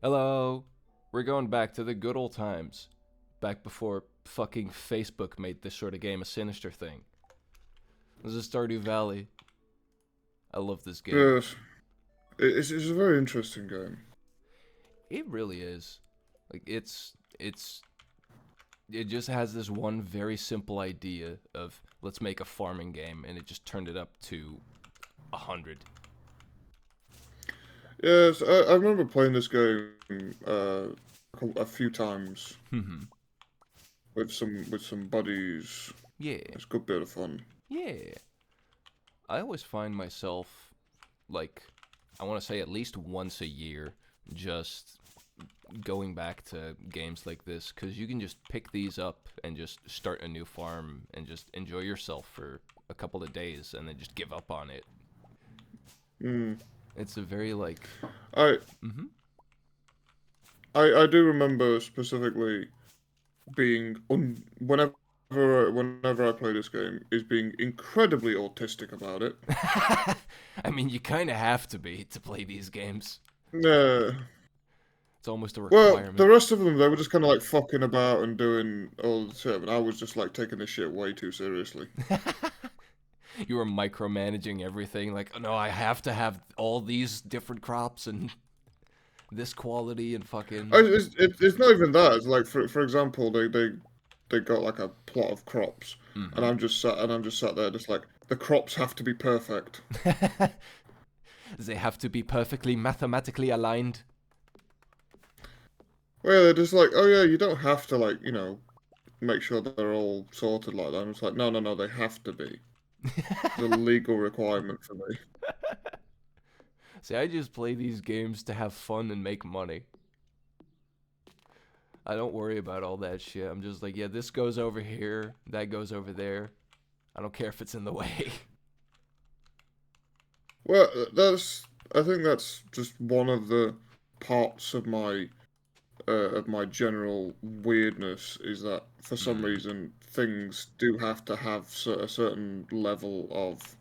Hello. We're going back to the good old times. Back before fucking Facebook made this sort of game a sinister thing. This is Stardew Valley. I love this game. Yes, it's a very interesting game. It really is. Like it just has this one very simple idea of let's make a farming game, and it just turned it up to 100. Yes, I remember playing this game a few times with some buddies. Yeah. It's a good bit of fun. Yeah. I always find myself like I want to say at least once a year just going back to games like this because you can just pick these up and just start a new farm and just enjoy yourself for a couple of days and then just give up on it. Mm. It's a very like, I mm-hmm. I do remember specifically being whenever I play this game is being incredibly autistic about it. I mean, you kind of have to be to play these games. Yeah. It's almost a Well, the requirement. rest of them they were just kind of like fucking about and doing all the time, and I was just like taking this shit way too seriously. You were micromanaging everything. Like, oh, no, I have to have all these different crops and this quality and fucking. It's not even that. It's like for example, they got like a plot of crops, and Mm-hmm. I'm just sat there, just like the crops have to be perfect. They have to be perfectly mathematically aligned. Well, they're just like, oh yeah, you don't have to like make sure that they're all sorted like that. I'm just like, no, no, no, they have to be. It's a legal requirement for me. See, I just play these games to have fun and make money. I don't worry about all that shit. I'm just like, yeah, this goes over here, that goes over there. I don't care if it's in the way. Well, I think that's just one of the parts of my general weirdness is that for some Hmm. reason things do have to have a certain level of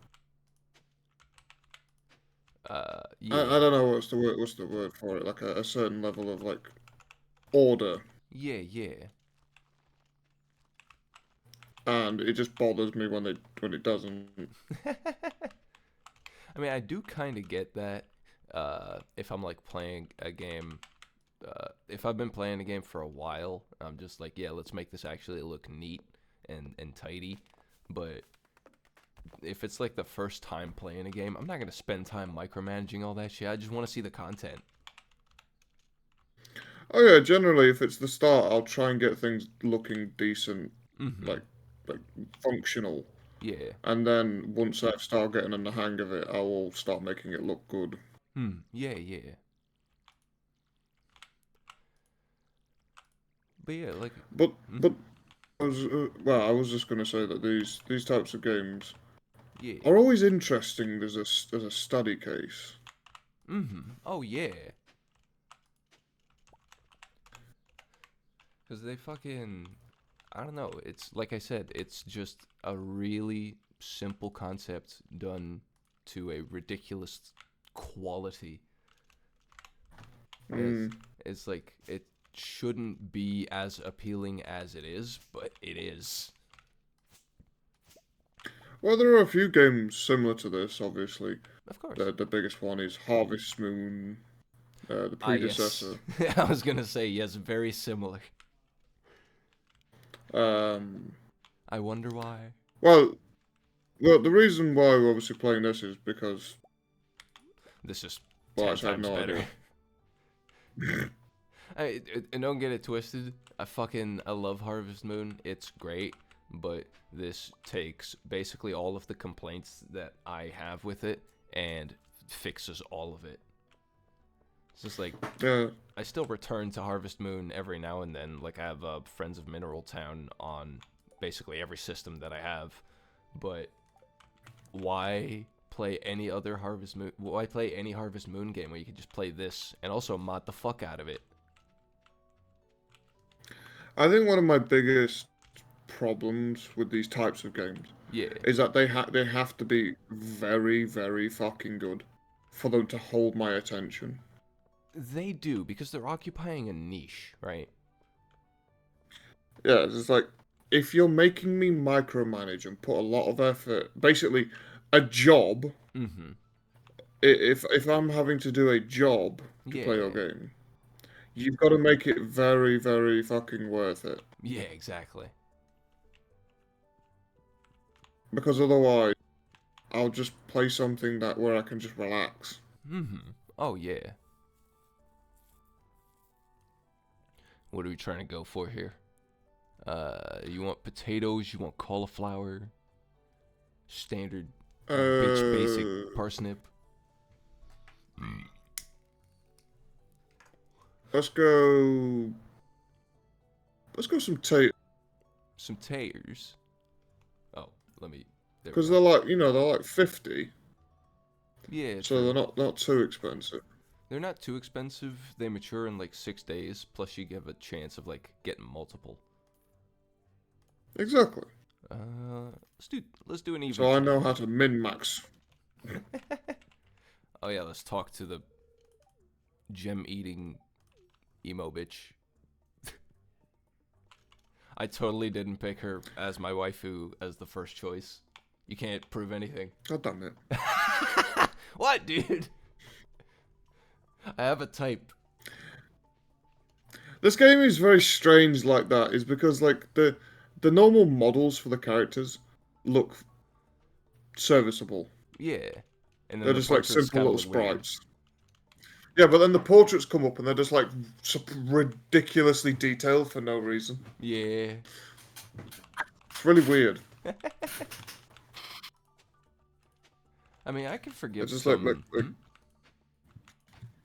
I Yeah. don't know what's the word for it, like a certain level of like order, Yeah, yeah. and it just bothers me when it doesn't. I mean, I do kind of get that. If I'm like playing a game, if I've been playing a game for a while, I'm just like, yeah, let's make this actually look neat and tidy. But if it's like the first time playing a game, I'm not gonna spend time micromanaging all that shit. I just want to see the content. Oh yeah, generally if it's the start, I'll try and get things looking decent, Mm-hmm. like like functional, Yeah. and then once I start getting in the hang of it, I will start making it look good. Hmm. Yeah, yeah. But yeah, like, But mm-hmm. but I was just gonna say that these types of games Yeah. are always interesting as a study case. Mm-hmm. Oh yeah. Cause they fucking, I don't know. It's like I said, it's just a really simple concept done to a ridiculous quality. It's Mm. it's like it shouldn't be as appealing as it is, but it is. Well, there are a few games similar to this. Obviously, Of course. the biggest one is Harvest Moon, the Ah, yes. predecessor. I was gonna say yes, very similar. Um, I wonder why. well, the reason why we're obviously playing this is because, This is well, 10 actually, I have times no better. idea. And don't get it twisted. I love Harvest Moon. It's great, but this takes basically all of the complaints that I have with it and fixes all of it. It's just like Yeah, I still return to Harvest Moon every now and then. Like I have Friends of Mineral Town on basically every system that I have, but why play any other Harvest Moon? Why play any Harvest Moon game where you can just play this and also mod the fuck out of it? I think one of my biggest problems with these types of games Yeah. is that they have to be very, very fucking good for them to hold my attention. They do, because they're occupying a niche, right? Yeah, it's like if you're making me micromanage and put a lot of effort, basically a job. Mm-hmm. If I'm having to do a job to play your Yeah. game, you've got to make it very, very fucking worth it. Yeah, exactly. Because otherwise, I'll just play something that where I can just relax. Mm-hmm. Oh, yeah. What are we trying to go for here? You want potatoes? You want cauliflower? Standard bitch basic Uh, parsnip? let's go. Let's go some tape. Some taters. Oh, let me. There we Because go. they're like 50, Yeah, so they're true. not too expensive. They're not too expensive. They mature in like 6 days. Plus, you have a chance of like getting multiple. Exactly. Let's do an even So I know challenge. how to min max. Oh yeah, let's talk to the gem eating emo bitch. I totally didn't pick her as my waifu as the first choice. You can't prove anything. God damn it. What, dude? I have a type. This game is very strange like that, is because like the normal models for the characters look serviceable. Yeah. And then They're the just like portraits simple kind of little look weird. sprites. Yeah, but then the portraits come up and they're just like ridiculously detailed for no reason. Yeah. It's really weird. I mean, I can forgive It's just some.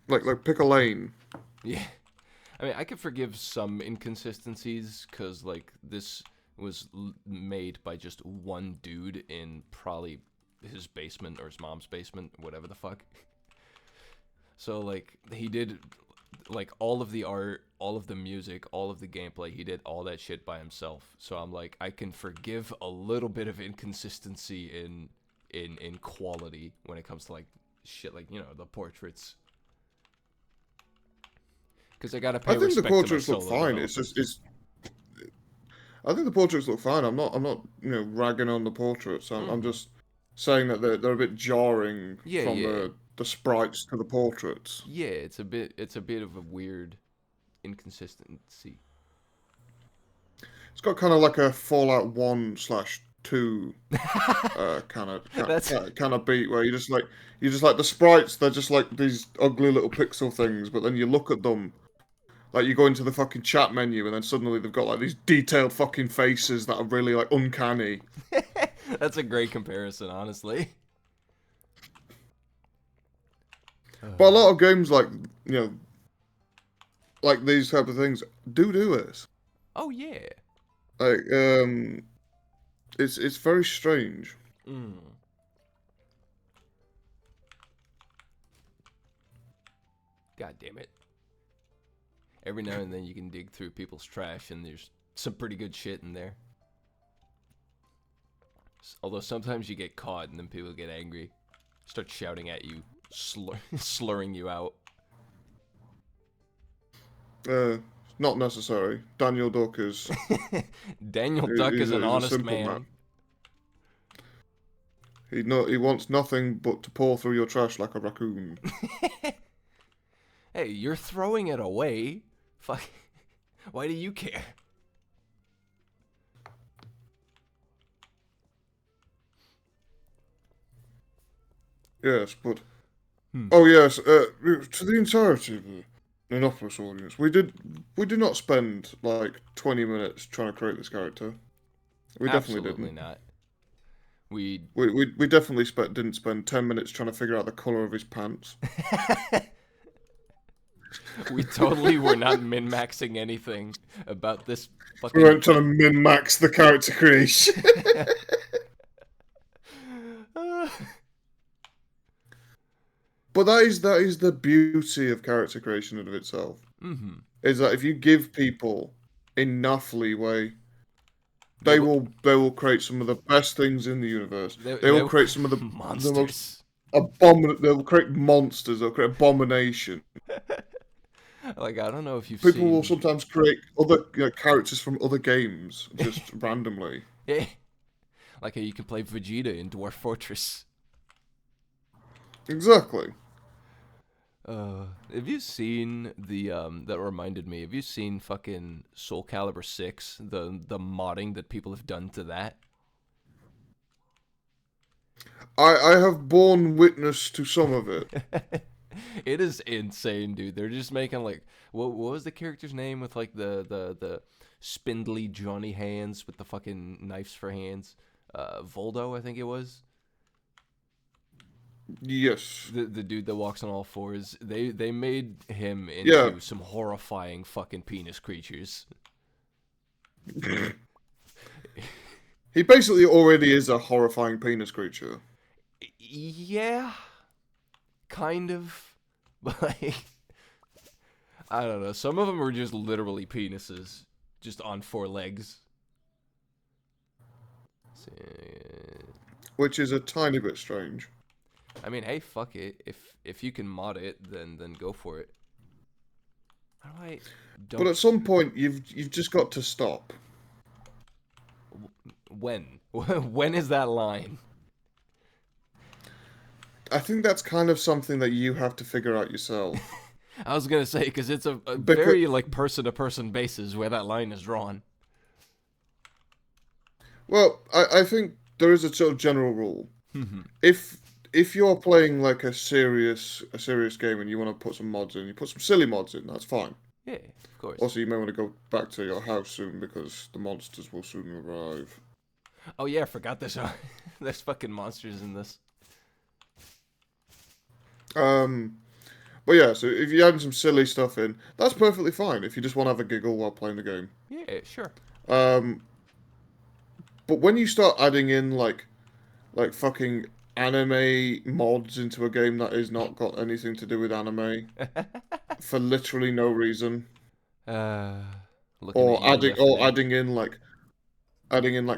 like pick a lane. Yeah. I mean, I could forgive some inconsistencies because, like, this was made by just one dude in probably his basement or his mom's basement, whatever the fuck. So, like, he did, like, all of the art, all of the music, all of the gameplay. He did all that shit by himself. So I'm like, I can forgive a little bit of inconsistency in quality when it comes to, like, shit like, the portraits. Because I gotta I pay think the respect to my portraits look solo fine. developers. I think the portraits look fine. I'm not ragging on the portraits. I'm Mm-hmm. just saying that they're a bit jarring Yeah, from yeah, the sprites to the portraits. yeah. It's a bit of a weird inconsistency. It's got kind of like a Fallout 1/2 That's kind of beat where you just like the sprites. They're just like these ugly little pixel things, but then you look at them. Like you go into the fucking chat menu and then suddenly they've got like these detailed fucking faces that are really like uncanny. that's a great comparison, honestly. But a lot of games you know like these type of things do this. Oh yeah. Like it's very strange. Mm. God damn it. Every now and then you can dig through people's trash and there's some pretty good shit in there. Although sometimes you get caught and then people get angry, start shouting at you, slurring you out. Not necessary. Daniel Duck is Daniel Duck is an he's a honest simple man. man. He wants nothing but to pour through your trash like a raccoon. Hey, you're throwing it away. Fuck. Why do you care? Yes, but oh yes, to the entirety of the Monopolis audience, we did not spend like 20 minutes trying to create this character. We definitely Absolutely didn't. not. We We definitely didn't spend 10 minutes trying to figure out the color of his pants. we totally were not min-maxing anything about this We fucking. weren't trying to min max the character creation. But that is the beauty of character creation in of itself. Mm-hmm. Is that if you give people enough leeway, They they will create some of the best things in the universe. They they will create some of the most monsters. abominable. They'll create monsters. They'll create abomination. Like, I don't know if you've People will seen. sometimes create other characters from other games just randomly. Yeah. Like how you can play Vegeta in Dwarf Fortress. Exactly. Have you seen that reminded me, have you seen fucking Soul Calibur 6? The modding that people have done to that? I have borne witness to some of it. It is insane, dude. They're just making like what was the character's name with like the spindly Johnny hands with the fucking knives for hands? Voldo, I think it was. Yes. The dude that walks on all fours. They made him Yeah. into some horrifying fucking penis creatures. He basically already is a horrifying penis creature. Yeah, kind of. But like, I don't know. Some of them are just literally penises, just on four legs. Which is a tiny bit strange. I mean, hey, fuck it. If you can mod it, then go for it. How do I? Don't. But at some point, you've just got to stop. When? When is that line? I think that's kind of something that you have to figure out yourself. I was gonna say because it's a very like person to person basis where that line is drawn. Well, I think there is a sort of general rule. If you're playing like a serious game and you want to put some mods in, you put some silly mods in. That's fine. Yeah, of course. Also, you may want to go back to your house soon because the monsters will soon arrive. Oh yeah, I forgot this. There's fucking monsters in this. But yeah, so if you're adding some silly stuff in, that's perfectly fine if you just want to have a giggle while playing the game. Yeah, sure. But when you start adding in like fucking anime mods into a game that is not got anything to do with anime for literally no reason, or adding in like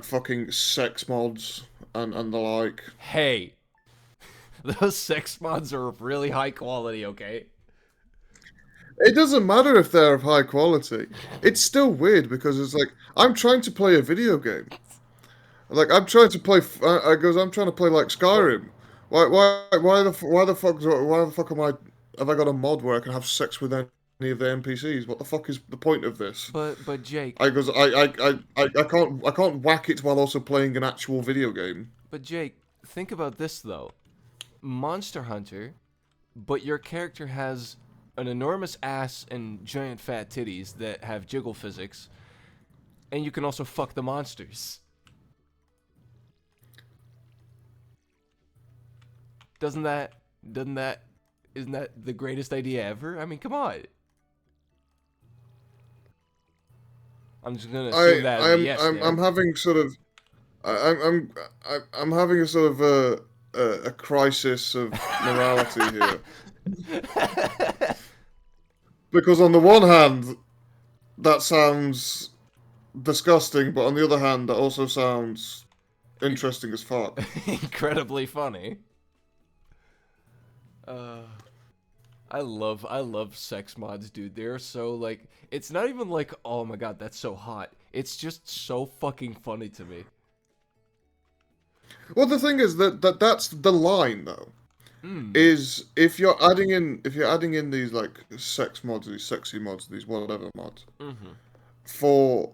fucking sex mods and the like. Hey, those sex mods are of really high quality. Okay. It doesn't matter if they're of high quality. It's still weird because it's like I'm trying to play a video game. Like I'm trying to play. I'm trying to play like Skyrim. Why the fuck am I? Have I got a mod where I can have sex with any of the NPCs? What the fuck is the point of this? But Jake. I can't whack it while also playing an actual video game. But Jake, think about this though. Monster Hunter, but your character has an enormous ass and giant fat titties that have jiggle physics, and you can also fuck the monsters. Isn't that the greatest idea ever? I mean, come on. I'm just gonna assume that as a yes. I'm having sort of, I'm having a sort of a crisis of morality here. Because on the one hand, that sounds disgusting, but on the other hand, that also sounds interesting as fuck. Incredibly funny. I love sex mods, dude. They're so like, it's not even like, oh my god, that's so hot. It's just so fucking funny to me. Well, the thing is that's the line though. Is if you're adding in these like sex mods, these sexy mods, these whatever mods, for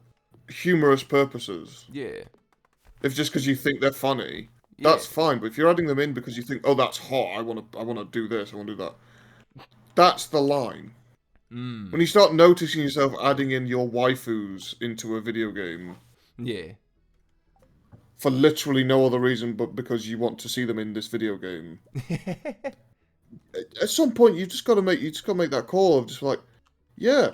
humorous purposes. Yeah. If just because you think they're funny, that's fine. But if you're adding them in because you think, oh, that's hot, I wanna do this, I wanna do that. That's the line. When you start noticing yourself adding in your waifus into a video game. Yeah. For literally no other reason but because you want to see them in this video game. At some point, you just got to make that call of just like, yeah,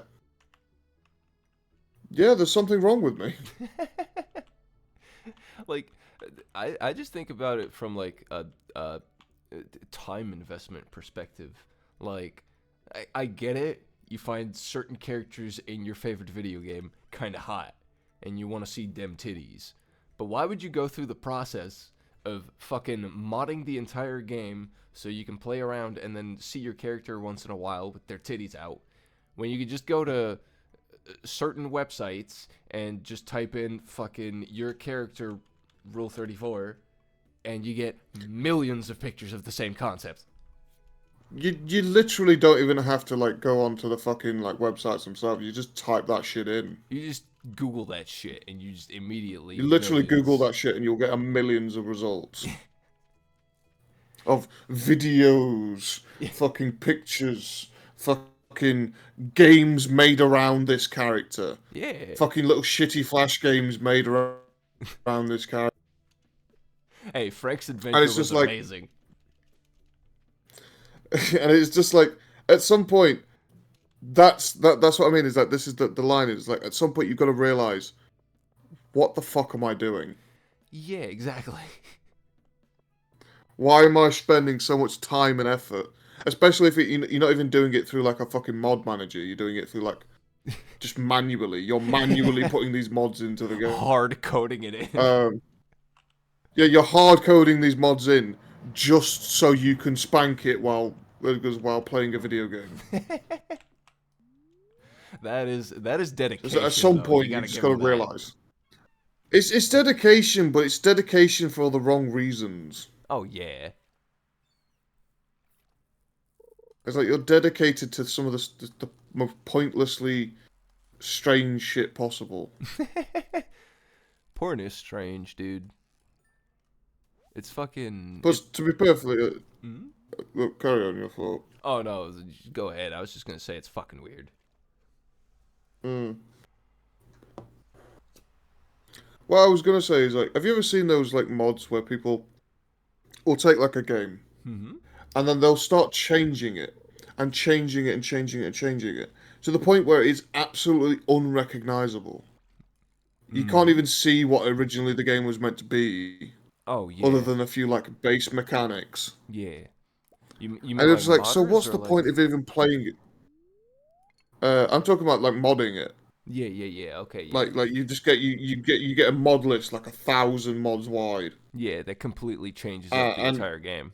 there's something wrong with me. Like, I just think about it from like a time investment perspective. Like, I get it. You find certain characters in your favorite video game kind of hot, and you want to see them titties. But why would you go through the process of fucking modding the entire game so you can play around and then see your character once in a while with their titties out when you could just go to certain websites and just type in fucking your character Rule 34 and you get millions of pictures of the same concept. You literally don't even have to like go onto the fucking like websites themselves. You just type that shit in. You just Google that shit and you just immediately You literally Google millions. that shit and you'll get a millions of results. Of videos, fucking pictures, fucking games made around this character. Yeah. Fucking little shitty flash games made around this character. Hey, Frank's And Adventure it's was just like, amazing. and it's just like, at some point, that's what I mean, is that this is the line is like, at some point you've got to realize, what the fuck am I doing? Yeah, exactly. Why am I spending so much time and effort? Especially if you're not even doing it through like a fucking mod manager. You're doing it through like just manually. You're manually putting these mods into the game. Hard coding it in. Yeah, you're hard coding these mods in just so you can spank it while playing a video game. That is So at dedication some though. You point, you gotta just give got to him that. realize it's dedication, but it's dedication for all the wrong reasons. Oh yeah. It's like you're dedicated to some of the most pointlessly strange shit possible. Porn is strange, dude. It's fucking. But to be perfectly, Hmm? look, carry on your thought. Oh no, go ahead. I was just gonna say it's fucking weird. Mm. What I was gonna say is like, have you ever seen those like mods where people will take like a game Mm-hmm. and then they'll start changing it and changing it and changing it and changing it to the point where it's absolutely unrecognizable. You can't Mm-hmm. even see what originally the game was meant to be, Oh other yeah, than a few like base mechanics. yeah. You mean And like it's like, so modders what's or the like? point of even playing it? I'm talking about like modding it. Yeah. Okay, Like you just you get a mod list like 1,000 mods wide, yeah. That completely changes up the and entire game.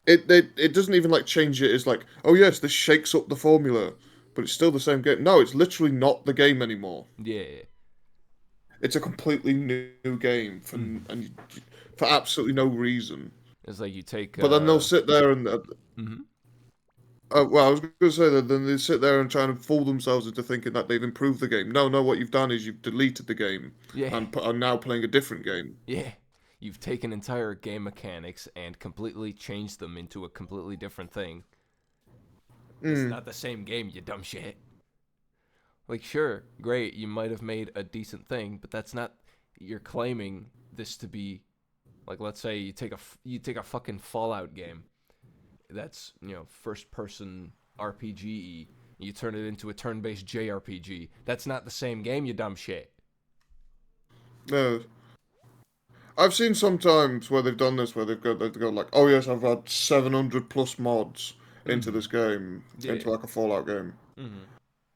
it doesn't even like change it as like, oh yes, this shakes up the formula, but it's still the same game. No, it's literally not the game anymore. Yeah. It's a completely new game Mm-hmm. for absolutely no reason. It's like you take But then they'll sit there and Mm-hmm. well, I was going to say that then they sit there and try and fool themselves into thinking that they've improved the game. No, what you've done is you've deleted the game Yeah. and are now playing a different game. Yeah. You've taken entire game mechanics and completely changed them into a completely different thing. It's Mm. not the same game, you dumb shit. Like, sure, great, you might have made a decent thing, but that's not. You're claiming this to be, like, let's say you take a fucking Fallout game. That's first person RPG. You turn it into a turn-based JRPG. That's not the same game, you dumb shit. No, I've seen sometimes where they've done this, where they've got like, oh yes, I've had 700 plus mods into Mm-hmm. this game, Yeah. into like a Fallout game. Mm-hmm.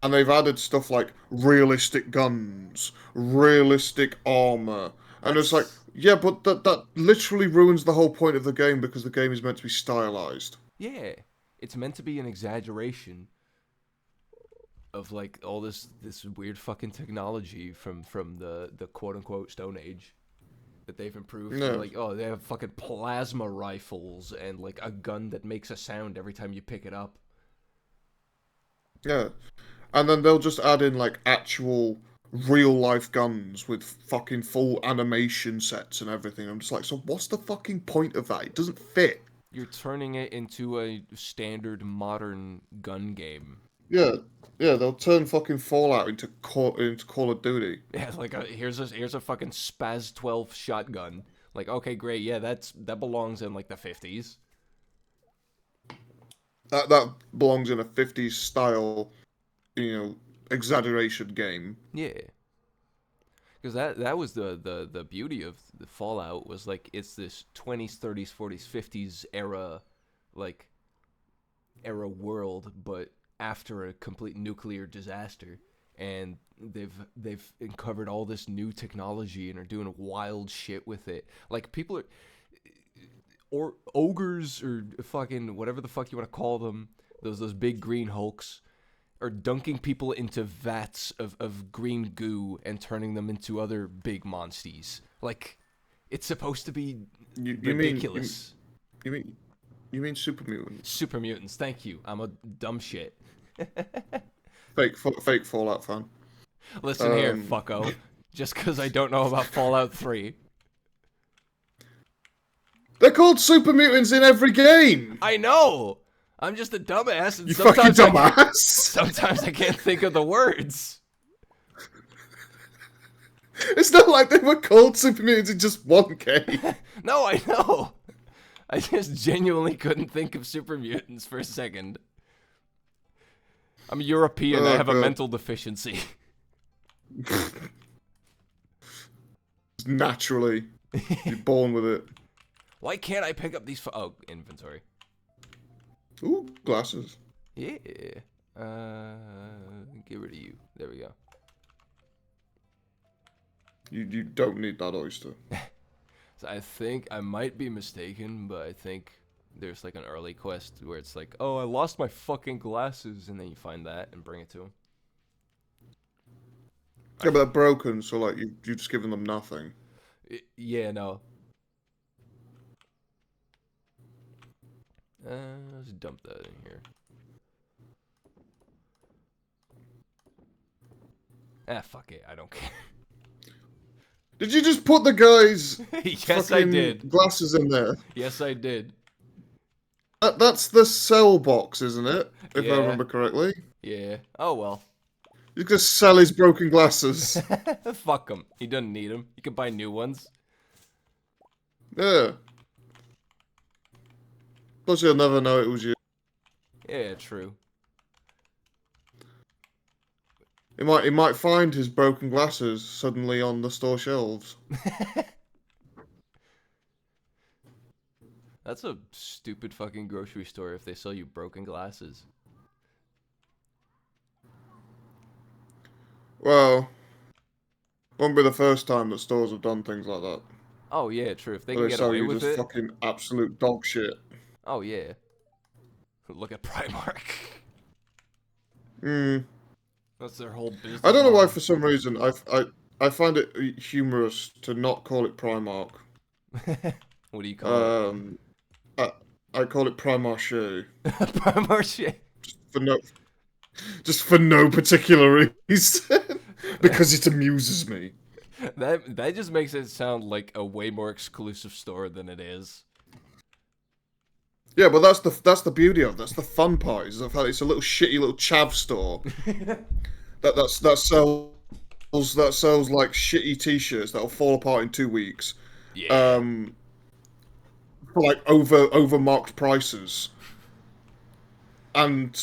And they've added stuff like realistic guns, realistic armor, and it's like, That's yeah, but that literally ruins the whole point of the game because the game is meant to be stylized. yeah. It's meant to be an exaggeration of like all this weird fucking technology from the quote unquote Stone Age that they've improved. They're No, like, oh, they have fucking plasma rifles and like a gun that makes a sound every time you pick it up. yeah, and then they'll just add in like actual real life guns with fucking full animation sets and everything. I'm just like, so what's the fucking point of that? It doesn't fit. You're turning it into a standard modern gun game. Yeah, yeah, they'll turn fucking Fallout into Call of Duty. Yeah, like here's a fucking Spaz 12 shotgun. Like, okay, great, yeah, that belongs in like the 50s. That belongs in a 50s style, exaggeration game. Yeah, because that was the beauty of the Fallout was like it's this 20s, 30s, 40s, 50s like era world, but after a complete nuclear disaster, and they've uncovered all this new technology and are doing wild shit with it. Like people are or ogres or fucking whatever the fuck you want to call them, those big green hulks. or dunking people into vats of green goo and turning them into other big monsties. Like, it's supposed to be ridiculous. You mean super mutants? Super mutants, thank you. I'm a dumb shit. Fake Fallout fan. Listen here, fucko. Just because I don't know about Fallout 3. They're called super mutants in every game! I know! I'm just a dumbass, and you fucking dumbass! Sometimes I can't think of the words. It's not like they were called super mutants in just one game. No, I know. I just genuinely couldn't think of super mutants for a second. I'm European, I have a mental deficiency. Naturally. You're born with it. Why can't I pick up these oh, inventory. Ooh, glasses. Yeah. Get rid of you. There we go. You don't need that oyster. So I think, I might be mistaken, but I think there's like an early quest where it's like, oh, I lost my fucking glasses, and then you find that and bring it to him. Yeah, but they're broken, so like you've just given them nothing. Yeah, no. Let's dump that in here. Ah, fuck it, I don't care. Did you just put the guy's yes, I did. Glasses in there? Yes, I did. That's the cell box, isn't it? If I remember correctly. Yeah. Oh well. You can sell his broken glasses. Fuck him. He doesn't need them. You can buy new ones. Yeah. Plus, you'll never know it was you. Yeah, true. He might find his broken glasses suddenly on the store shelves. That's a stupid fucking grocery store if they sell you broken glasses. Well, won't be the first time that stores have done things like that. Oh yeah, true. If they can get away with it. Fucking absolute dog shit. Oh yeah. Look at Primark. That's their whole business. I don't know why, for some reason, I find it humorous to not call it Primark. What do you call it? I call it Primarche. Primarche. Just for no particular reason. Because it amuses me. That just makes it sound like a way more exclusive store than it is. Yeah, but that's the beauty of it. That's the fun part. Is the fact it's a little shitty little chav store that sells like shitty t-shirts that'll fall apart in 2 weeks. Yeah. For like overmarked prices. And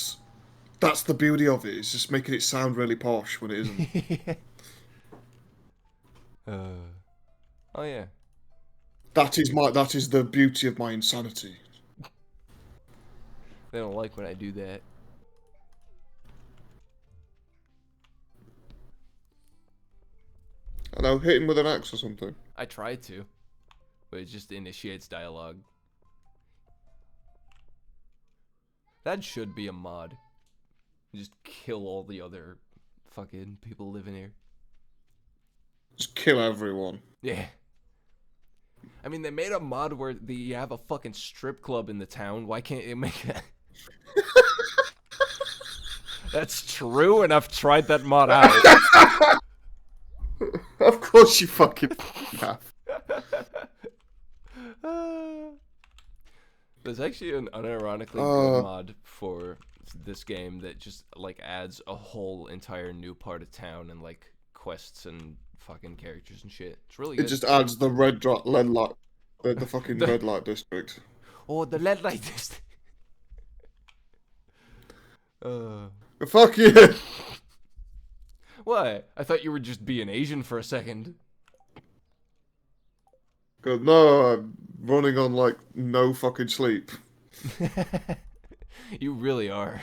that's the beauty of it. It's just making it sound really posh when it isn't. Oh yeah. That is the beauty of my insanity. They don't like when I do that. I know, hit him with an axe or something. I tried to, but it just initiates dialogue. That should be a mod. Just kill all the other fucking people living here. Just kill everyone. Yeah. I mean, they made a mod where you have a fucking strip club in the town. Why can't it make that? That's true, and I've tried that mod out. Of course you fucking have. There's actually an unironically good mod for this game that just like adds a whole entire new part of town and like quests and fucking characters and shit. It's really good. It just adds the red light, the fucking red light district. Oh, the red light district. Fuck you. What? I thought you were just being Asian for a second. God, no, I'm running on like no fucking sleep. You really are.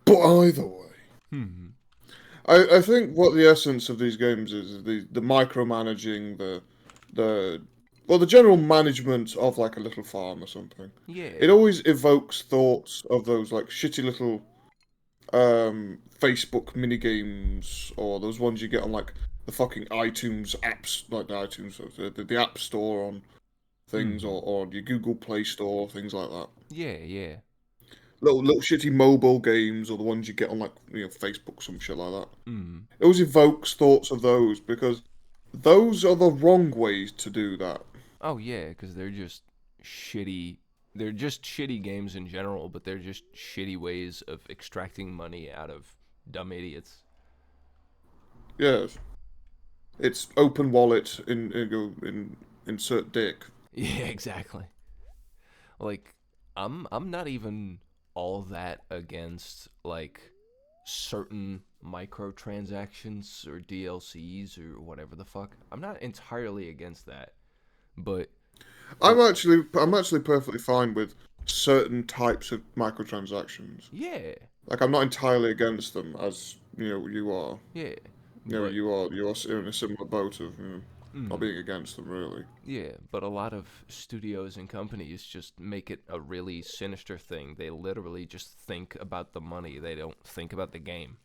But either way, I think what the essence of these games is the micromanaging, the Well, the general management of like a little farm or something. It Yeah. always evokes thoughts of those like shitty little Facebook mini games or those ones you get on like the fucking iTunes apps, like the iTunes, the App Store on things, Mm-hmm. or your Google Play Store, things like that. Yeah, yeah. Little shitty mobile games or the ones you get on like Facebook, some shit like that. Mm. It always evokes thoughts of those because those are the wrong ways to do that. Oh yeah, because they're just shitty. They're just shitty games in general, but they're just shitty ways of extracting money out of dumb idiots. Yes, it's open wallet in insert dick. Yeah, exactly. Like, I'm not even all that against like certain microtransactions or DLCs or whatever the fuck. I'm not entirely against that, but I'm actually perfectly fine with certain types of microtransactions. yeah, Like I'm not entirely against them, as you are. yeah, You know, but you are in a similar boat of not mm, being against them really. yeah, but a lot of studios and companies just make it a really sinister thing. They literally just think about the money. They don't think about the game.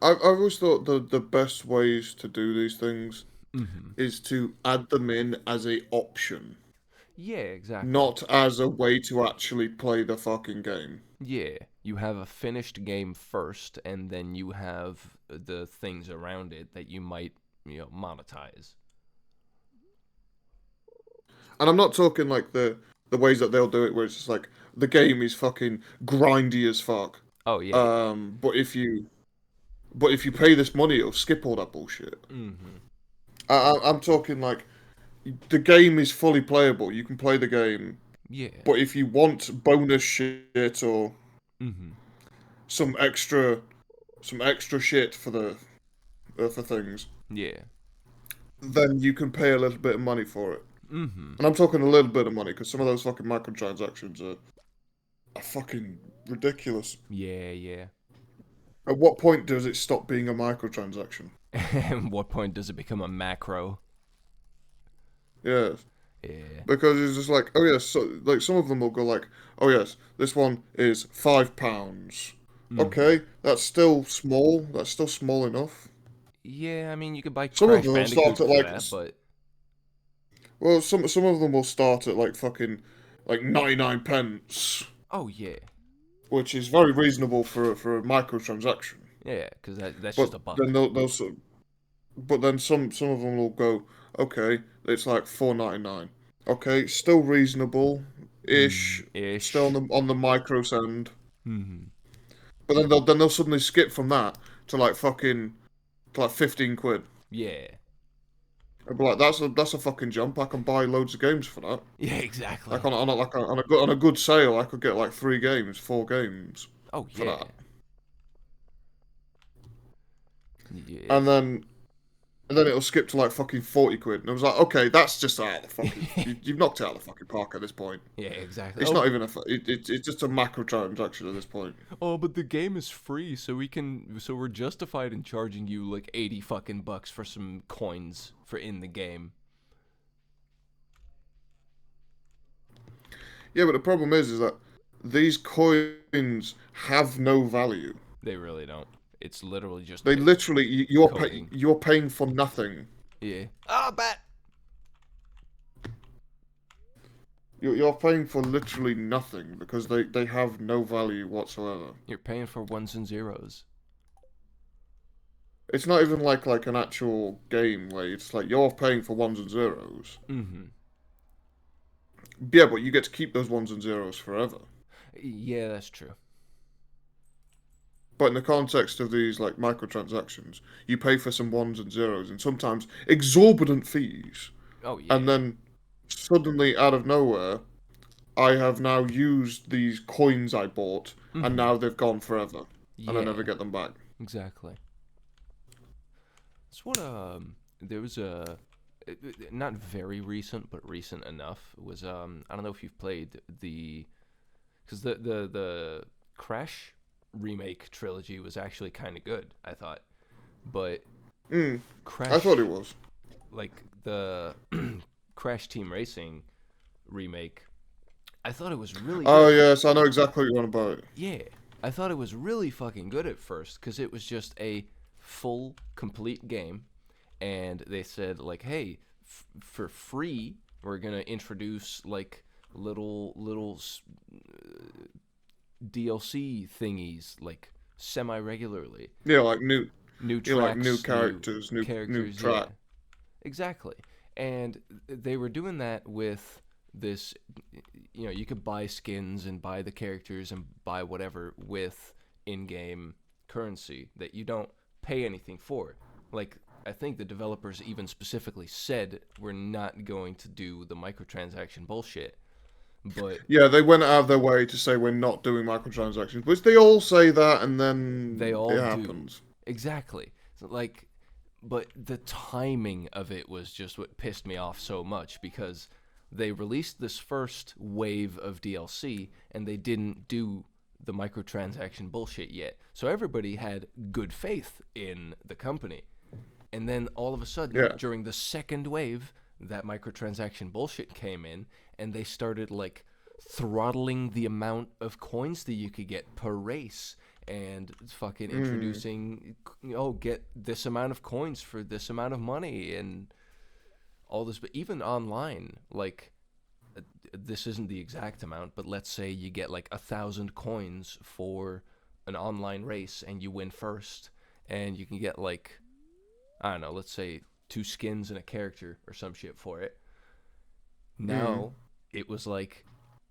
I've always thought the best ways to do these things Hmm. is to add them in as a option, Yeah, exactly. not as a way to actually play the fucking game. Yeah, you have a finished game first, and then you have the things around it that you might, monetize. And I'm not talking like the ways that they'll do it, where it's just like the game is fucking grindy as fuck. Oh yeah, yeah. But if you pay this money, it'll skip all that bullshit. Mm-hmm. I'm talking like the game is fully playable. You can play the game, Yeah. but if you want bonus shit or Mm-hmm. some extra some extra shit for things, Yeah. then you can pay a little bit of money for it. Mm-hmm. And I'm talking a little bit of money because some of those fucking microtransactions are fucking ridiculous. Yeah, yeah. At what point does it stop being a microtransaction? At what point does it become a macro? Yeah, Yeah. because it's just like, oh yes, so like some of them will go like, oh yes, this one is £5. Mm-hmm. Okay, that's still small. That's still small enough. Yeah, I mean, you could buy Some of Crash them will start Bandicoot at for like, that, but well, some of them will start at like fucking like 99 pence, oh yeah, which is very reasonable for a microtransaction. yeah, because that's But just a buck. then but then some of them will go, okay, it's like 4.99. Okay, still reasonable ish, still Ish. on the micros end. Mm-hmm. But then they'll suddenly skip from that to like fucking to like 15 quid. Yeah. I'd be like, that's a fucking jump. I can buy loads of games for that. Yeah, Like exactly. on a good sale, I could get like 3 games, 4 games Oh for yeah. that. Yeah. And then it'll skip to like fucking 40 quid. And I was like, okay, that's just out of the fucking. You've knocked it out of the fucking park at this point. Yeah, exactly. It's Oh, not even it's just a macro transaction at this point. oh, but the game is free, so we're justified in charging you like 80 fucking bucks for some coins for in the game. Yeah, but the problem is that these coins have no value. They really don't. It's literally just They literally coding. you're paying for nothing. Yeah. Ah, bat. You're paying for literally nothing because they have no value whatsoever. You're paying for ones and zeros. It's not even like an actual game where it's like you're paying for ones and zeros. Mm-hmm. Yeah, but you get to keep those ones and zeros forever. Yeah, that's true. But in the context of these like microtransactions, you pay for some ones and zeros and sometimes exorbitant fees, Oh and yeah. then suddenly out of nowhere, I have now used these coins I bought, and Mm-hmm. now they've gone forever, and I never Yeah. get them back. Exactly. That's what there was a not very recent but recent enough. It was I don't know if you've played the because the Crash remake trilogy was actually kind of good, I thought. But Mm, I thought it Crash was. like the Crash Team Racing remake, I thought it was really Oh good. yes, I know exactly what you're on about. Yeah, I thought it was really fucking good at first because it was just a full, complete game, and they said like, "Hey, for free, we're gonna introduce like DLC thingies like semi regularly, Yeah, like new, new like new tracks, new characters, new characters." Yeah, track. exactly. And they were doing that with this, you could buy skins and buy the characters and buy whatever with in-game currency that you don't pay anything for. Like, I think the developers even specifically said we're not going to do the microtransaction bullshit. But Yeah, they went out of their way to say we're not doing microtransactions, which they all say that, and they then all it do. happens. Exactly. So, like, but the timing of it was just what pissed me off so much because they released this first wave of DLC and they didn't do the microtransaction bullshit yet. So everybody had good faith in the company. And then all of a sudden, Yeah. during the second wave, that microtransaction bullshit came in and they started like throttling the amount of coins that you could get per race and fucking introducing, get this amount of coins for this amount of money and all this. But even online, like, this isn't the exact amount, but let's say you get like 1,000 coins for an online race and you win first, and you can get like, I don't know, let's say 2 skins and a character or some shit for it. Now it was like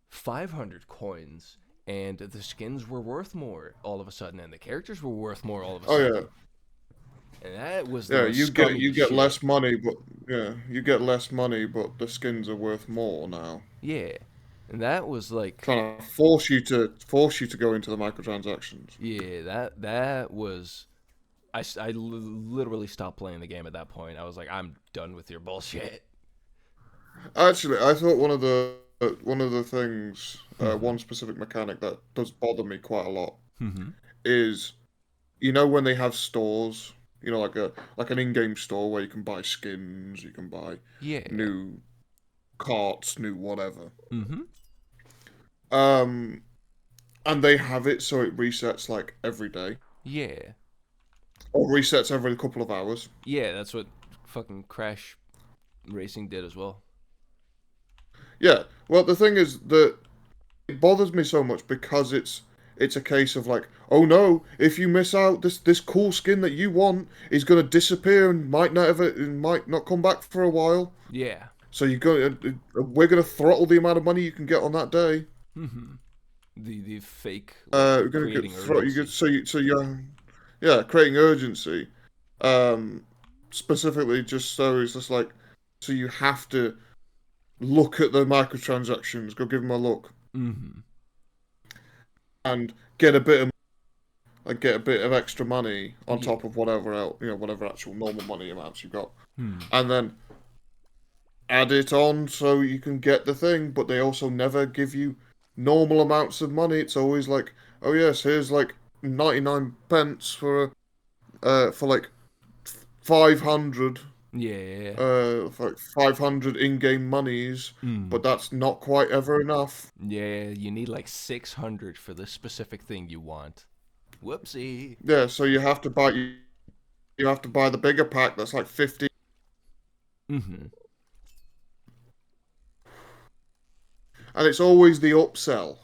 500 coins, and the skins were worth more all of a sudden, and the characters were worth more all of a Oh yeah. sudden. And that was the Yeah, most scummy you get shit. less money, but yeah, you get less money, but the skins are worth more now. Yeah. And that was like, Trying to force you to go into the microtransactions. yeah, that was. I literally stopped playing the game at that point. I was like, I'm done with your bullshit. Actually, I thought one of the things, Mm-hmm. one specific mechanic that does bother me quite a lot Mm-hmm. is, you know, when they have stores, you know, like an in-game store where you can buy skins, you can buy Yeah. new carts, new whatever. Mm-hmm. Um, and they have it so it resets like every day Yeah. or resets every couple of hours. Yeah, that's what fucking Crash Racing did as well. Yeah. Well, the thing is that it bothers me so much because it's a case of like, oh no, if you miss out, this cool skin that you want is gonna disappear and might not come back for a while. Yeah. So we're gonna throttle the amount of money you can get on that day. Mm-hmm. The fake like We're gonna get creating you get urgency. so you're yeah, creating urgency. Um, specifically just so it's just like so you have to look at the microtransactions, go give them a look, Mm-hmm. and get a bit of get a bit of extra money on Yeah. top of whatever else, whatever actual normal money amounts you've got, Hmm. and then add it on so you can get the thing. But they also never give you normal amounts of money. It's always like, oh yes, here's like 99 pence for like 500 Yeah. for like 500 in-game monies, Mm. but that's not quite ever enough. Yeah, you need like 600 for this specific thing you want. Whoopsie. Yeah, so you have to buy the bigger pack that's like 50. Mm-hmm. And it's always the upsell.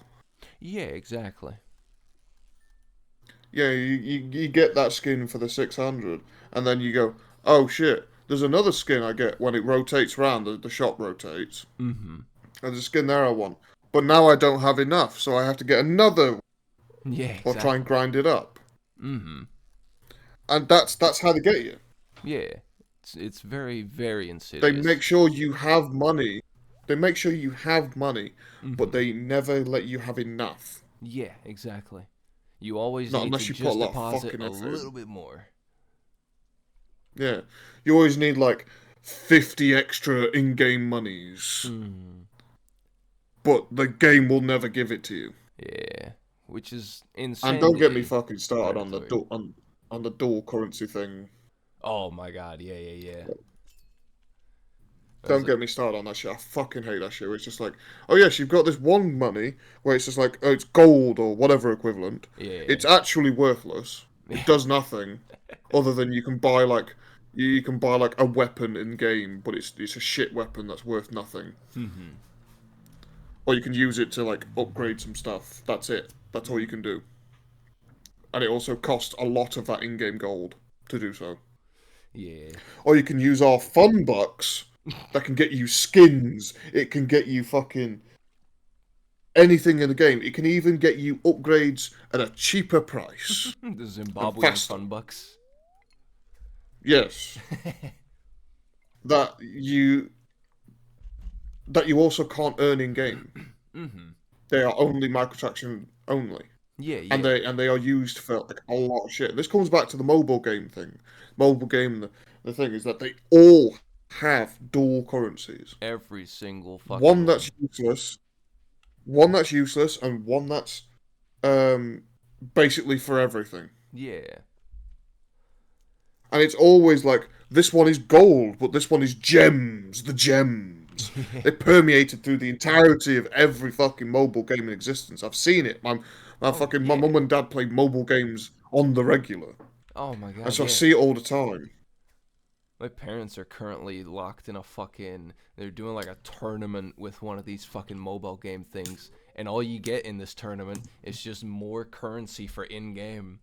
Yeah, exactly. Yeah, you get that skin for the 600, and then you go, oh shit, there's another skin I get when it rotates round, the shop rotates. Mm-hmm. There's a skin there I want. But now I don't have enough, so I have to get another Yeah, or try and exactly. grind it up. Mm-hmm. And that's how they get you. Yeah. It's very, very They make insidious. sure you have money. They make sure you have money, but Mm-hmm. they never let you have enough. Yeah, exactly. You always Not need to unless you put a just lot of deposit fucking a effort in. little bit more. Yeah. You always need like 50 extra in-game monies. Mm. But the game will never give it to you. Yeah. Which is And don't get me insanely fucking started on predatory. on the dual currency thing. Oh my god, yeah, yeah, yeah. I was Don't like, get me started on that shit. I fucking hate that shit. Where it's just like, oh yes, you've got this one money where it's just like, oh, it's gold or whatever equivalent. yeah, It's actually worthless. It yeah, does nothing other than you can buy like a weapon in game, but it's a shit weapon that's worth nothing. mm-hmm. Or you can use it to like upgrade some stuff. That's it. That's all you can do. And it also costs a lot of that in-game gold to do so. Yeah, Or you can use our fun bucks that can get you skins. It can get you fucking anything in the game. It can even get you upgrades at a cheaper price the and Zimbabwean faster. fun bucks. Yes, that you also can't earn in game. Mm-hmm. They are only microtransaction only, Yeah, and yeah. they are used for like a lot of shit. This comes back to the mobile game thing. Mobile game, the thing is that they all have dual currencies. Every single fucking One one. that's useless, and one that's um basically for everything. Yeah. And it's always like this one is gold, but this one is gems. The gems they permeated through the entirety of every fucking mobile game in existence. I've seen it. Oh My yeah. mum and dad play mobile games on the regular, Oh my and god, so I yeah. see it all the time. My parents are currently locked in a fucking. They're doing like a tournament with one of these fucking mobile game things, and all you get in this tournament is just more currency for in game.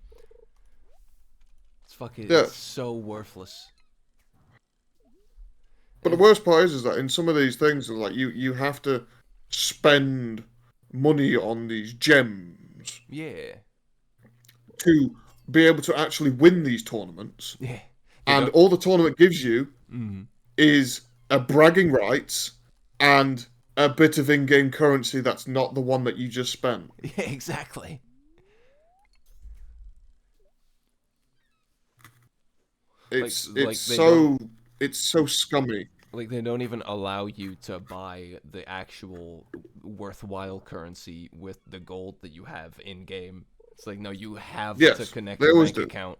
It's fucking. Yeah, It's so worthless. but the And worst part is that in some of these things, like you have to spend money on these gems yeah, to be able to actually win these tournaments. yeah. They And don't. all the tournament gives you Mm, is a bragging rights and a bit of in-game currency that's not the one that you just spent. yeah, exactly. It's Like they don't. it's so scummy. Like they don't even allow you to buy the actual worthwhile currency with the gold that you have in game. It's like no, you have to Yes, connect they your always bank do. account.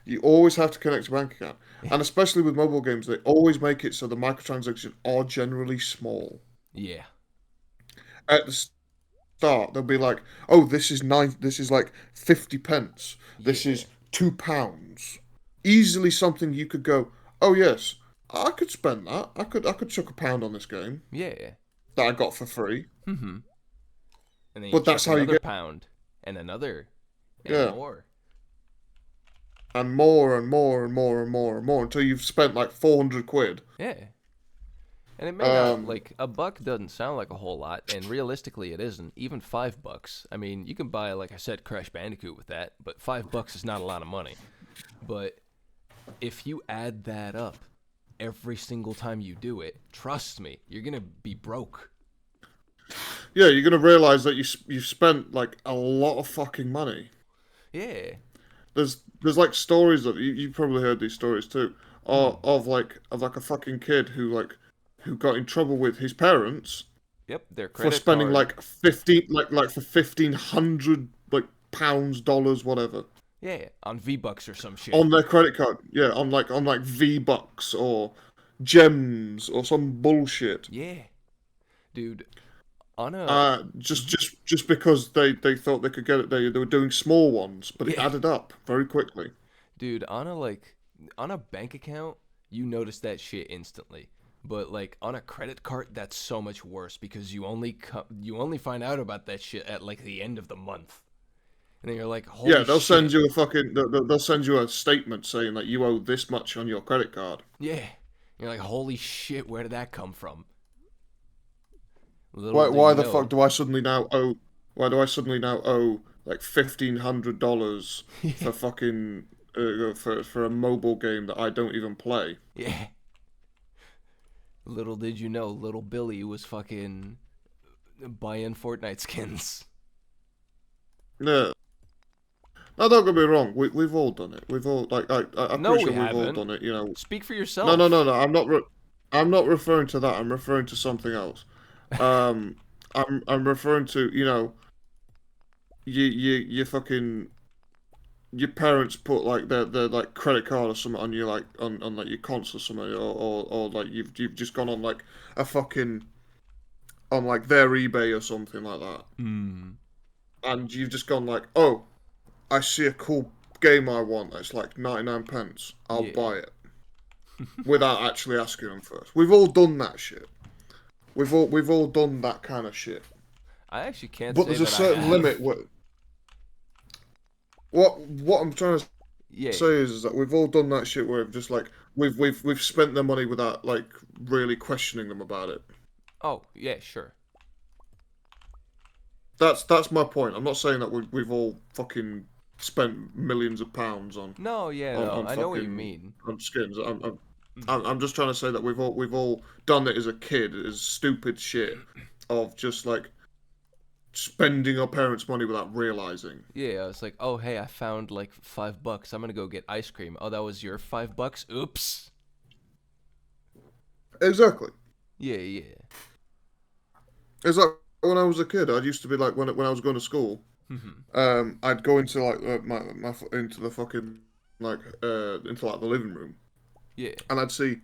You always have to connect your bank account, and especially with mobile games, they always make it so the microtransactions are generally small. Yeah. At the start, they'll be like, "Oh, this is nine. This is like 50 pence. This Yeah. is £2." Easily something you could go, "Oh yes, I could spend that. I could chuck a pound on this game Yeah. that I got for free." Mm-hmm. And then you But that's chuck how you another get, pound and another and yeah, more. and more and more and more and more and more until you've spent like 400 quid. Yeah. And it may not Um, like a buck doesn't sound like a whole lot, and realistically it isn't. Even $5. I mean, you can buy, like I said, Crash Bandicoot with that, but $5 is not a lot of money. But if you add that up every single time you do it, trust me, you're gonna be broke. yeah, you're gonna realize that you've spent like a lot of fucking money. Yeah. There's like stories that you probably heard these stories too, Mm-hmm. of like a fucking kid who got in trouble with his parents Yep. Their for credit spending card. like 15 like for 1,500 like pounds, dollars, whatever Yeah. On V-Bucks or some shit. on their credit card. Yeah, on like V-Bucks or gems or some bullshit. Yeah. Dude, on a. Mhm. Just because they thought they could get it. They were doing small ones, but it Yeah. added up very quickly. Dude, on a bank account, you notice that shit instantly. But like on a credit card, that's so much worse because you only find out about that shit at like the end of the month. And then you're like, Yeah, "Holy they'll send shit." you a fucking they'll send you a statement saying that you owe this much on your credit card. Yeah. You're like, "Holy shit, where did that come from?" Little do Why you the fuck know. do I suddenly now owe? Why do I suddenly now owe like $1,500 for fucking for a mobile game that I don't even play? Yeah. Little did you know, little Billy was fucking buying Fortnite skins. Yeah. Now don't get me wrong. We've all done it. We've all I'm No, pretty we sure we've all haven't. done it. You know. Speak for No. yourself. I'm not referring to that. I'm referring to something else. Um, I'm referring to you know you fucking your parents put like their like credit card or something on you like on like your console or something, or like you've just gone on like a fucking on like their eBay or something like that, Hmm. and you've just gone like, oh, I see a cool game I want. It's like 99p. I'll Yeah. buy it without actually asking them first. We've all done that shit. We've all done that kind of shit. I actually can't But say there's a that I certain have. limit. What I'm trying to Yeah. say is that we've all done that shit where we've just like we've spent their money without like really questioning them about it. Oh, yeah, sure. That's my point. I'm not saying that we've all fucking spent millions of pounds on No, yeah, on, no, on I know what you fucking mean. on skins. Hmm. I'm just trying to say that we've all done it as a kid, as stupid shit of just like spending our parents' money without realizing. Yeah, I was like, oh, hey, I found like $5. I'm gonna go get ice cream. Oh, that was your $5? Oops. Exactly. Yeah, yeah. It's like when I was a kid, I used to be like when I was going to school. Hmm. I'd go into like into the fucking like into like the living room, Yeah. and I'd see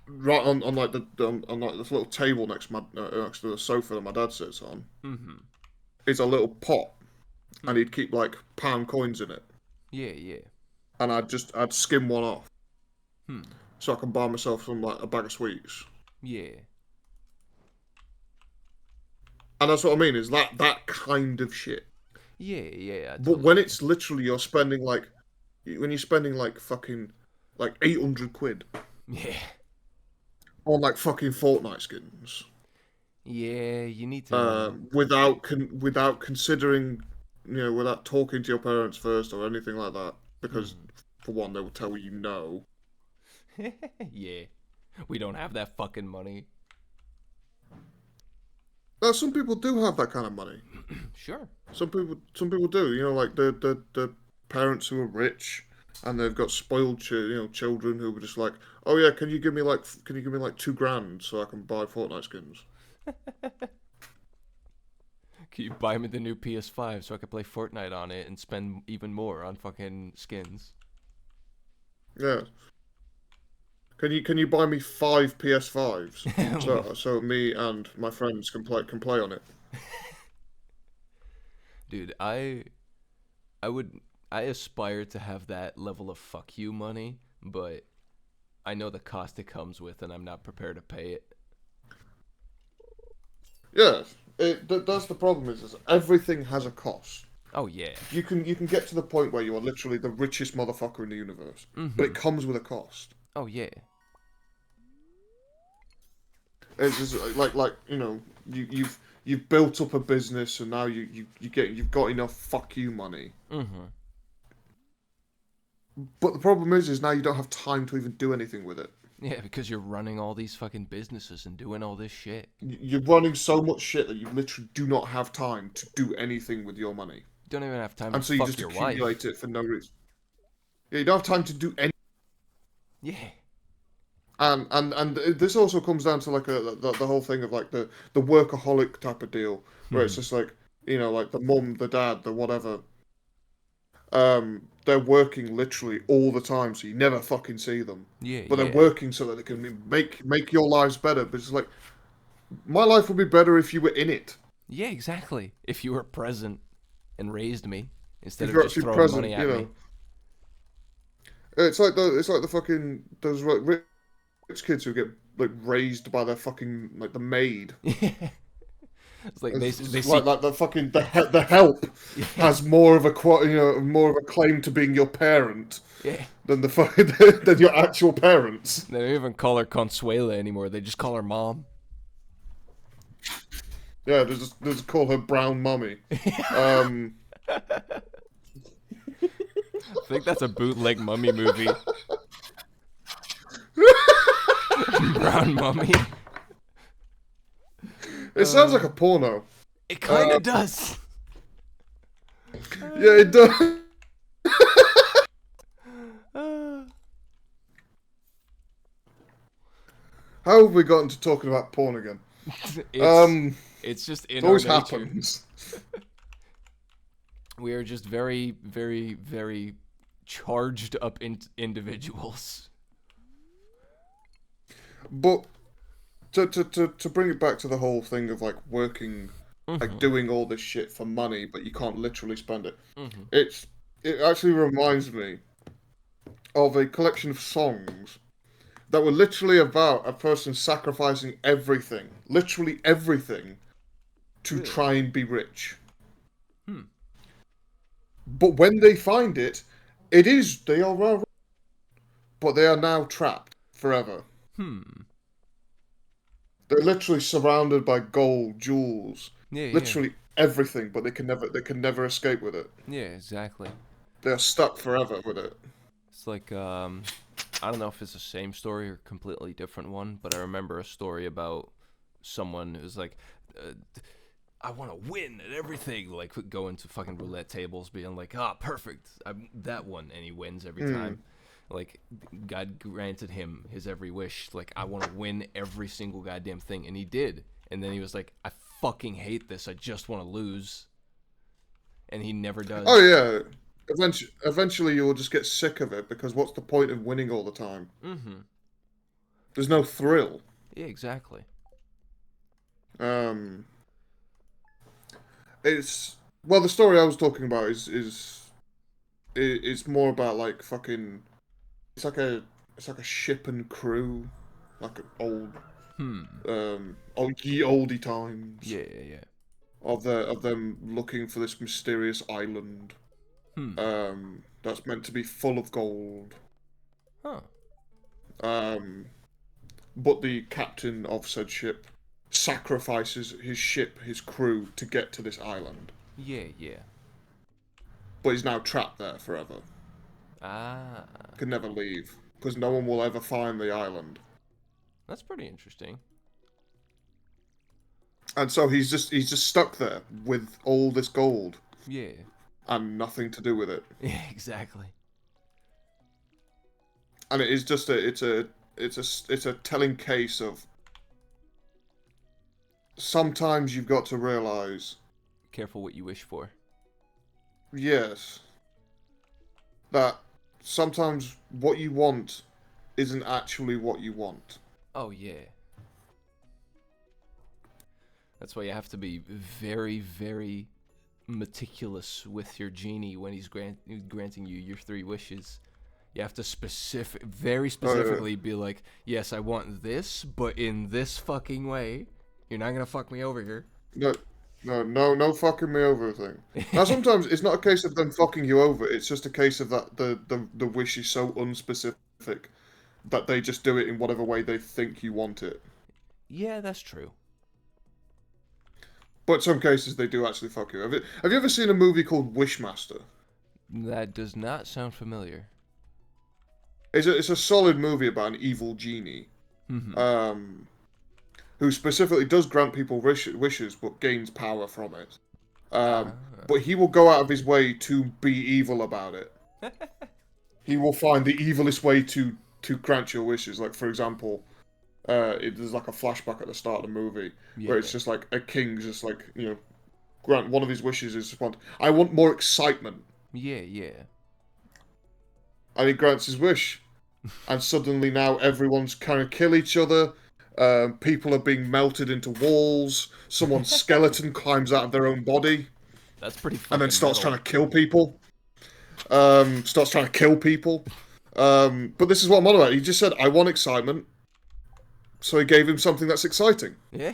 right on like on like this little table next to the sofa that my dad sits on Hmm. is a little pot, Hmm. and he'd keep like pound coins in it, Yeah, yeah. and I'd skim one off Hmm. so I can buy myself some like a bag of sweets, Yeah. and that's what I mean is that kind of shit. Yeah, yeah, I But totally when get it's literally you're spending like when you're spending like fucking like 800 quid you. Yeah. on like fucking Fortnite skins, Yeah, you need to. without considering, without talking to your parents first or anything like that, because Hmm. for one, they will tell you no. Yeah. We don't have that fucking money. Now, some people do have that kind of money. Sure. Some people do. Like the parents who are rich and they've got spoiled, children who are just like, oh yeah, can you give me like 2 grand so I can buy Fortnite skins? Can you buy me the new PS5 so I can play Fortnite on it and spend even more on fucking skins? Yeah. Can you buy me 5 PS5s so me and my friends can play on it? Dude, I would I aspire to have that level of fuck you money, but I know the cost it comes with and I'm not prepared to pay it. Yeah. That's the problem is everything has a cost. Oh yeah. You can get to the point where you are literally the richest motherfucker in the universe, but Mhm. it comes with a cost. Oh yeah. It's just like you've built up a business and now you've got enough fuck you money. Mhm. But the problem is now you don't have time to even do anything with it. Yeah, because you're running all these fucking businesses and doing all this shit. You're running so much shit that you literally do not have time to do anything with your money, You don't even have time to and so you fuck just your accumulate wife. it for no reason. Yeah, you don't have time to do any. Yeah. And this also comes down to like the whole thing of like the workaholic type of deal where it's Mhm. just like like the mum, the dad, the whatever. They're working literally all the time, so you never fucking see them. Yeah, But they're yeah. working so that they can make your lives better. But it's like my life would be better if you were in it. Yeah, exactly. If you were present and raised me instead If of you're just actually throwing money present, at me. it's like the fucking those like rich kids who get like raised by their fucking like the maid. It's like they It's see. like the fucking the help Yeah, has more of a claim to being your parent yeah. than the fucking than your actual parents. They don't even call her Consuela anymore. They just call her mom. Yeah, they just call her brown mummy. Um, I think that's a bootleg mummy movie. Brown mummy. it sounds like a porno. It kind Uh, of does. yeah, it does. Uh, How have we gotten to talking about porn again? it's Um, it's just it in our always nature. happens. We are just very, very, very charged up individuals. But to bring it back to the whole thing of like working, like doing all this shit for money, but you can't literally spend it. It actually reminds me of a collection of songs that were literally about a person sacrificing everything, literally everything, to Really? try and be rich. But when they find it, they are well, but they are now trapped forever. They're literally surrounded by gold, jewels, Yeah, yeah. literally everything, but they can never escape with it. Yeah, exactly. They are stuck forever with it. It's like, I don't know if it's the same story or completely different one, but I remember a story about someone who's like, I want to win at everything. Like, going to fucking roulette tables, being like, perfect, I'm that one, and he wins every time. Like, God granted him his every wish. Like, I want to win every single goddamn thing, and he did. And then he was like, I fucking hate this. I just want to lose. And he never does. Oh yeah. Eventually, you will just get sick of it because what's the point of winning all the time? There's no thrill. Yeah, exactly. It's the story I was talking about it's more about like fucking. It's like a ship and crew, like an old ye olde times. Yeah, yeah. Of them looking for this mysterious island. That's meant to be full of gold. Huh. But the captain of said ship sacrifices his ship, his crew, to get to this island. Yeah, yeah. But he's now trapped there forever. Ah. Can never leave. Because no one will ever find the island. That's pretty interesting. And so he's just stuck there with all this gold. Yeah. And nothing to do with it. Yeah, exactly. And it is just it's a telling case of sometimes you've got to realize, Careful what you wish for. yes, that sometimes what you want isn't actually what you want. Oh, yeah. That's why you have to be very, very meticulous with your genie when he's granting you your 3 wishes. You have to very specifically be like, yes, I want this, but in this fucking way. You're not gonna fuck me over here. No fucking me over thing. Now sometimes it's not a case of them fucking you over, it's just a case of that the wish is so unspecific that they just do it in whatever way they think you want it. Yeah, that's true. But some cases they do actually fuck you. Have you ever seen a movie called Wishmaster? That does not sound familiar. It's a solid movie about an evil genie. Who specifically does grant people wishes but gains power from it. But he will go out of his way to be evil about it. He will find the evilest way to grant your wishes. Like, for example, there's like a flashback at the start of the movie where it's just like a king's just like, grant one of his wishes is I want more excitement. Yeah, yeah. And he grants his wish. And suddenly now everyone's kind of kill each other. People are being melted into walls. Someone's skeleton climbs out of their own body. That's pretty fucking and then starts metal. trying to kill people. But this is what I'm on about. He just said, I want excitement. So he gave him something that's exciting. Yeah.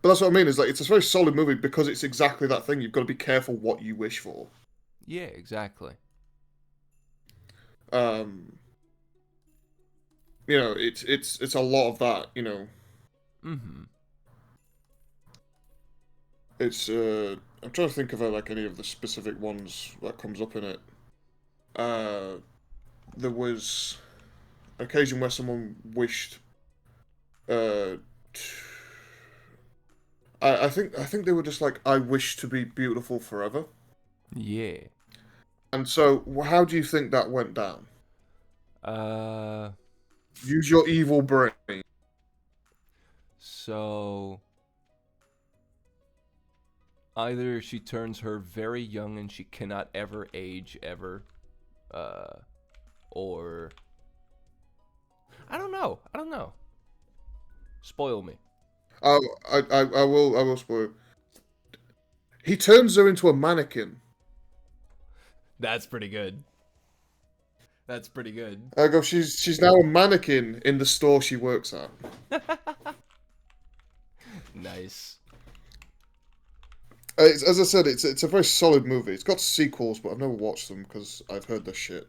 But that's what I mean, is like, it's a very solid movie because it's exactly that thing. You've got to be careful what you wish for. Yeah, exactly. It's a lot of that, It's I'm trying to think of like any of the specific ones that comes up in it. There was an occasion where someone wished. I think they were just like, I wish to be beautiful forever. Yeah. And so, how do you think that went down? Use your evil brain. So Either she turns her very young and she cannot ever age ever, uh, or I don't know. I don't know. Spoil me. I will spoil. He turns her into a mannequin. That's pretty good. That's pretty good. I go. She's now a mannequin in the store she works at. Nice. As I said, it's a very solid movie. It's got sequels, but I've never watched them because I've heard the shit.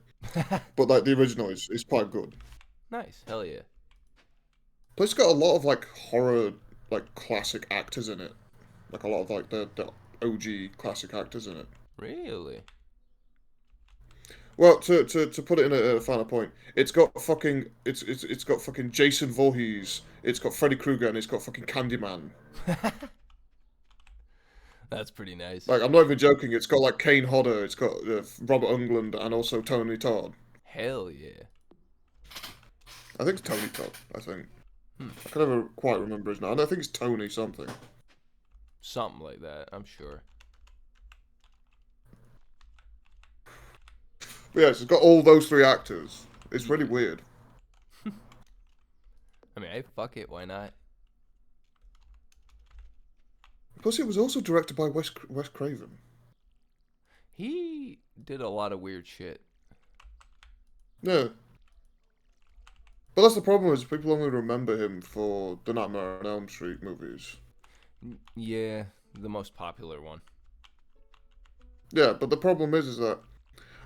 But like the original is quite good. Nice. Hell yeah. Plus, it's got a lot of like horror, like classic actors in it. Like a lot of like the OG classic actors in it. Really? Well, to put it in a final point, it's got fucking Jason Voorhees, it's got Freddy Krueger, and it's got fucking Candyman. That's pretty nice. Like, I'm not even joking. It's got like Kane Hodder, it's got Robert Englund, and also Tony Todd. Hell yeah. I think it's Tony Todd. I think. I can never quite remember his name. I think it's Tony something. Something like that, I'm sure. But yeah, it's got all those three actors. It's really weird. I mean, hey, fuck it, why not? Plus, it was also directed by Wes Craven. He did a lot of weird shit. Yeah. But that's the problem, is people only remember him for the Nightmare on Elm Street movies. Yeah, the most popular one. Yeah, but the problem is that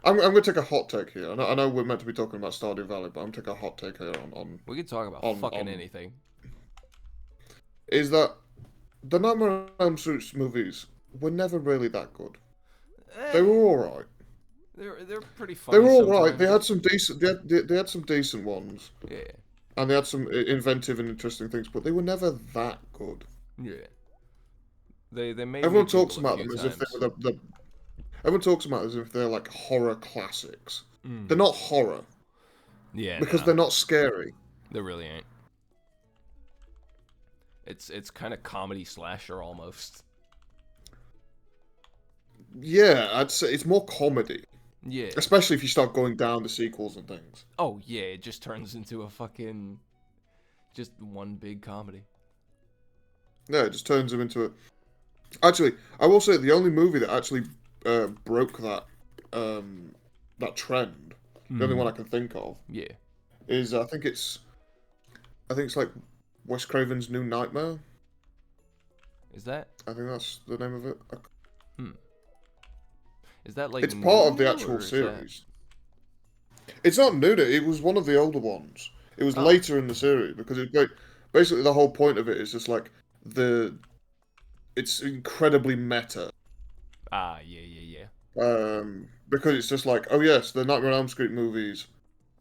I'm going to take a hot take here. I know we're meant to be talking about Stardew Valley, but I'm taking a hot take here on We could talk about fucking anything. Is that the Nightmare on Elm Street movies were never really that good. They were all right. They're pretty funny. They were all sometimes. right. They had some decent. They had some decent ones. Yeah. And they had some inventive and interesting things, but they were never that good. Yeah. They made. Everyone talks about them as if they're Everyone talks about it as if they're like horror classics. They're not horror. Yeah. Because they're not scary. They really ain't. It's kind of comedy slasher almost. Yeah, I'd say it's more comedy. Yeah. Especially if you start going down the sequels and things. Oh yeah, it just turns into a fucking just one big comedy. Yeah, it just turns them into a. Actually, I will say the only movie that actually broke that that trend, the only one I can think of, yeah, is I think it's like Wes Craven's New Nightmare. Is that? I think that's the name of it. Is that like? It's part of the actual series. It's not new. It was one of the older ones. It was later in the series because basically the whole point of it is just like it's incredibly meta. Ah, yeah. Because it's just like, oh yes, the Nightmare on Elm Street movies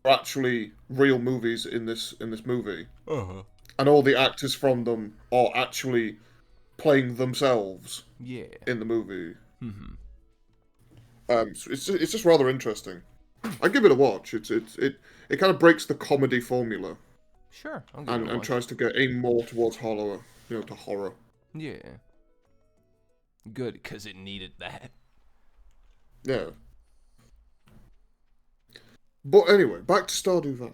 are actually real movies in this movie, and all the actors from them are actually playing themselves. Yeah. In the movie. So it's just rather interesting. I give it a watch. It kind of breaks the comedy formula. Sure. And tries to aim more towards horror, to horror. Yeah. Good, because it needed that. Yeah. But anyway, back to Stardew Valley.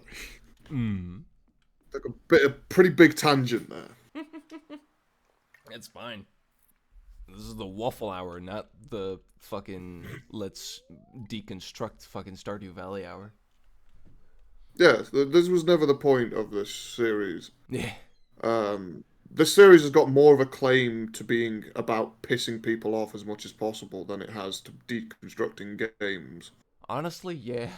Like a pretty big tangent there. It's fine. This is the Woffle hour, not the fucking let's deconstruct fucking Stardew Valley hour. Yeah, this was never the point of this series. Yeah. This series has got more of a claim to being about pissing people off as much as possible than it has to deconstructing games. Honestly, yeah.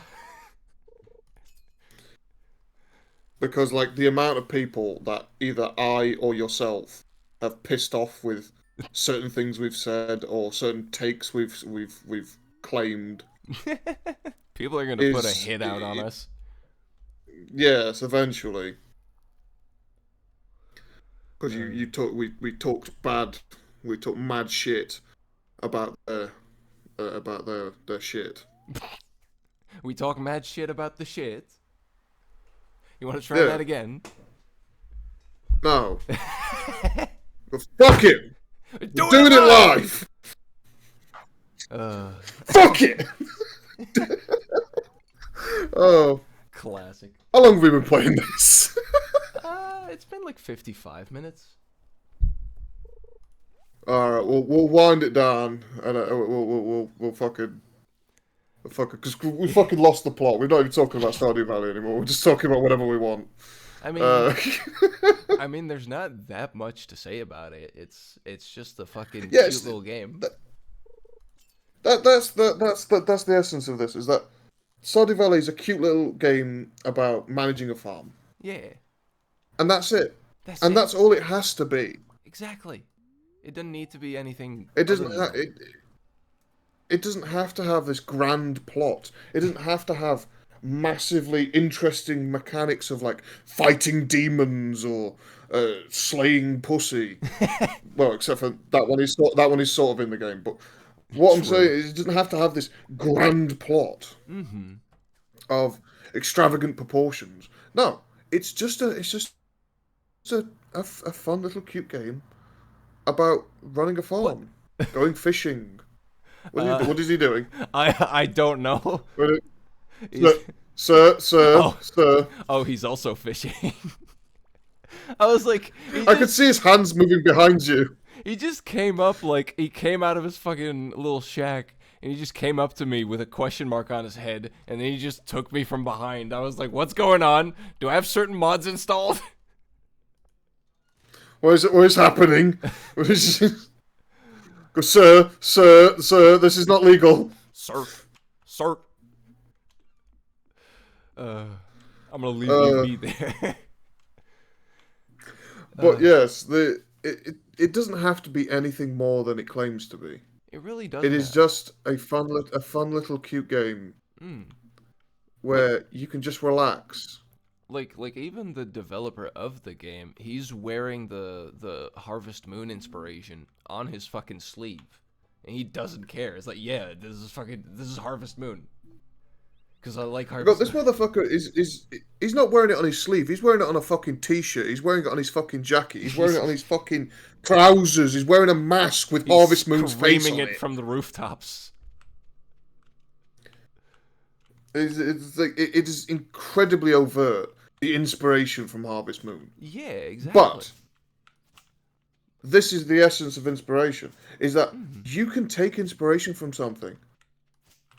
Because, like, the amount of people that either I or yourself have pissed off with certain things we've said or certain takes we've claimed. People are gonna put a hit out on us. Yes, eventually. Because we talked mad shit about their shit. We talk mad shit about the shit. You want to try that again? No. But fuck it. We're doing it live. Uh, Fuck it! Oh, classic. how long have we been playing this? It's been like 55 minutes. Alright, we'll wind it down, and we'll fucking, because we fucking lost the plot. We're not even talking about Stardew Valley anymore. We're just talking about whatever we want. I mean, Uh, I mean, there's not that much to say about it. It's just a fucking Yeah, cute little game. that's the essence of this. Is that Stardew Valley is a cute little game about managing a farm, Yeah, and that's it. that's And it. that's all it has to be. Exactly. It doesn't need to be anything. It doesn't. other than that. It doesn't have to have this grand plot. It doesn't have to have massively interesting mechanics of like fighting demons or slaying pussy. Well, except for that one is sort of in the game. But what I'm True. saying is, it doesn't have to have this grand plot Mm-hmm. of extravagant proportions. No, it's just a fun little cute game about running a farm, going fishing. What is he doing? I don't know. Sir, Oh. sir. Oh, he's also fishing. I was like, I could see his hands moving behind you. he just came up like he came out of his fucking little shack and he just came up to me with a question mark on his head and then he just took me from behind. I was like, "What's going on? Do I have certain mods installed?" What is happening? Go, sir, this is not legal. Sir. I'm gonna leave you be there. But yes, it doesn't have to be anything more than it claims to be. It really does. It is just a fun little cute game where you can just relax. Like even the developer of the game, he's wearing the Harvest Moon inspiration on his fucking sleeve, and he doesn't care. It's like, yeah, this is Harvest Moon, because I like Harvest. God, this motherfucker he's not wearing it on his sleeve. He's wearing it on a fucking t-shirt. He's wearing it on his fucking jacket. He's wearing it on his fucking trousers. He's wearing a mask with Harvest Moon's face on it. from the rooftops. It's like it is incredibly overt. The inspiration from Harvest Moon. Yeah, exactly. But this is the essence of inspiration: is that you can take inspiration from something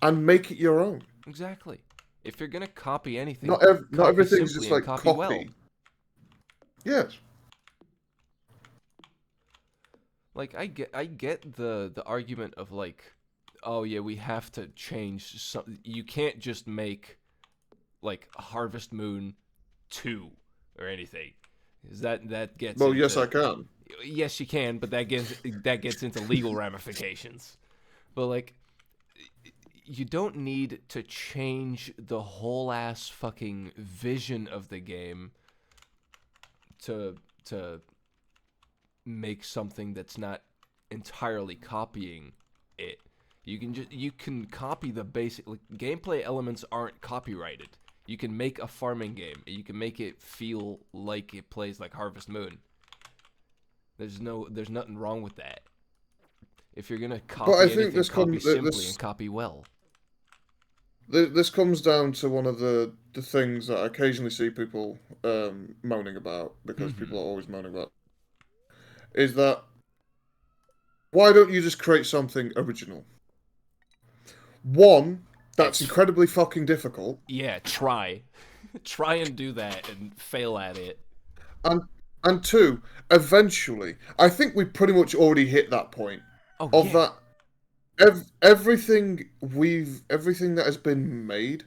and make it your own. Exactly. If you're gonna copy anything, Not copy everything's simply just like and copy. well. Yes. Like I get the argument of like, oh yeah, we have to change some. You can't just make like Harvest Moon 2 or anything. Is that gets Well, into, yes, I can. Yes, you can, but that gets into legal ramifications. But like, you don't need to change the whole ass fucking vision of the game to make something that's not entirely copying it. You can copy the basic gameplay elements aren't copyrighted. You can make a farming game. You can make it feel like it plays like Harvest Moon. There's nothing wrong with that. If you're gonna copy anything, copy simply and copy well. This comes down to one of the things that I occasionally see people moaning about, because people are always moaning about, is that why don't you just create something original? One, that's incredibly fucking difficult. Yeah, try and do that and fail at it. And two, eventually, I think we pretty much already hit that point that everything that has been made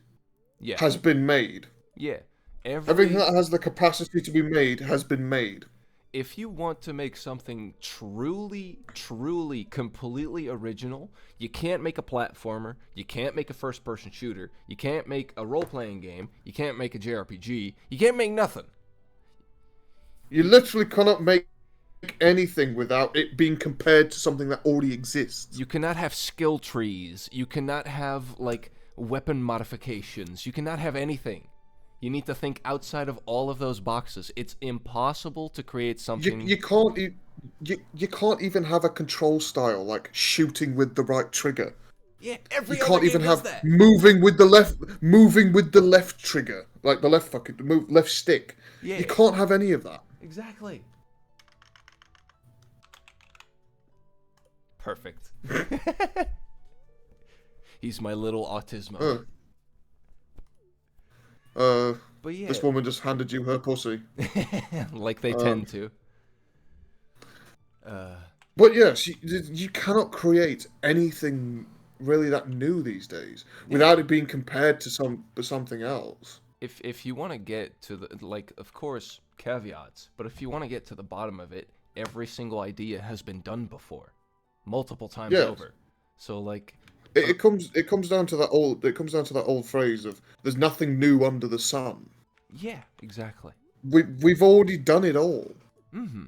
has been made. Yeah. Everything that has the capacity to be made has been made. If you want to make something truly, completely original, you can't make a platformer, you can't make a first-person shooter, you can't make a role-playing game, you can't make a JRPG, you can't make nothing. You literally cannot make anything without it being compared to something that already exists. You cannot have skill trees, you cannot have, like, weapon modifications, you cannot have anything. You need to think outside of all of those boxes. It's impossible to create something. You can't even have a control style like shooting with the right trigger. Yeah, You every other can't game even does have that. moving with the left trigger, like the left stick. Yeah, You can't have any of that. exactly. Perfect. He's my little autismo. Uh, uh, But yeah, this woman just handed you her pussy. like they Um, tend to. Uh, but yes, you cannot create anything really that new these days yeah. without it being compared to something else. If you want to get to the like, of course, caveats. But if you want to get to the bottom of it, every single idea has been done before, multiple times Yes. over. So like, It comes down to that old phrase of "there's nothing new under the sun." yeah, exactly. We've already done it all. Mm-hmm.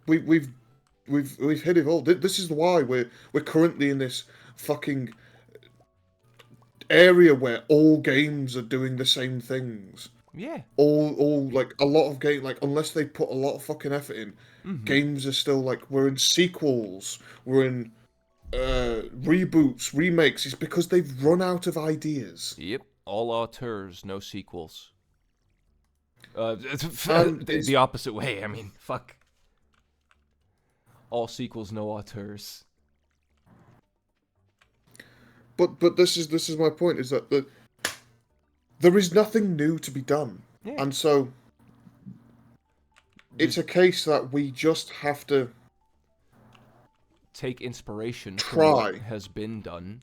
We've we've hit it all. This is why we're currently in this fucking area where all games are doing the same things. Yeah. All like a lot of game like unless they put a lot of fucking effort in, Mm-hmm. games are still like we're in sequels, we're in reboots, remakes. It's because they've run out of ideas. Yep. All auteurs, no sequels. And The opposite way. I mean, fuck. All sequels, no auteurs. but this is my point is that there is nothing new to be done. Yeah. And so it's a case that we just have to Take inspiration from what try. has been done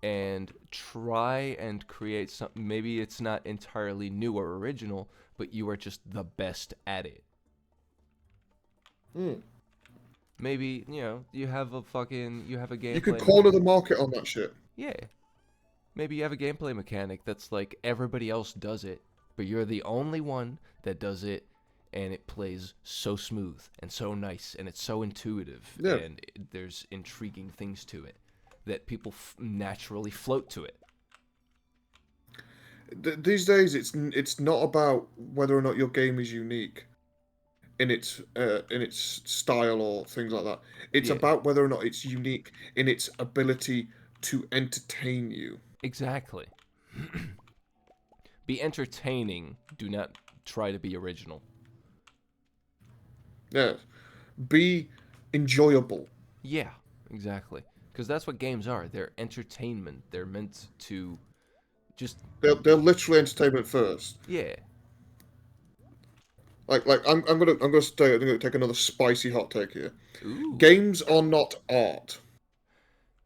and try and create something. Maybe it's not entirely new or original, but you are just the best at it. Mm. Maybe, you have a gameplay You could corner the mechanic. market on that shit. Yeah. Maybe you have a gameplay mechanic that's like everybody else does it, but you're the only one that does it, and it plays so smooth and so nice, and it's so intuitive, Yeah. and there's intriguing things to it that people naturally float to it. These days, it's not about whether or not your game is unique in its style or things like that. It's Yeah, about whether or not it's unique in its ability to entertain you. exactly. Be entertaining. Do not try to be original. Yeah, be enjoyable. Yeah, exactly. Because that's what games are. They're entertainment. They're meant to just, They're literally entertainment first. yeah. Like I'm gonna take another spicy hot take here. Ooh. Games are not art.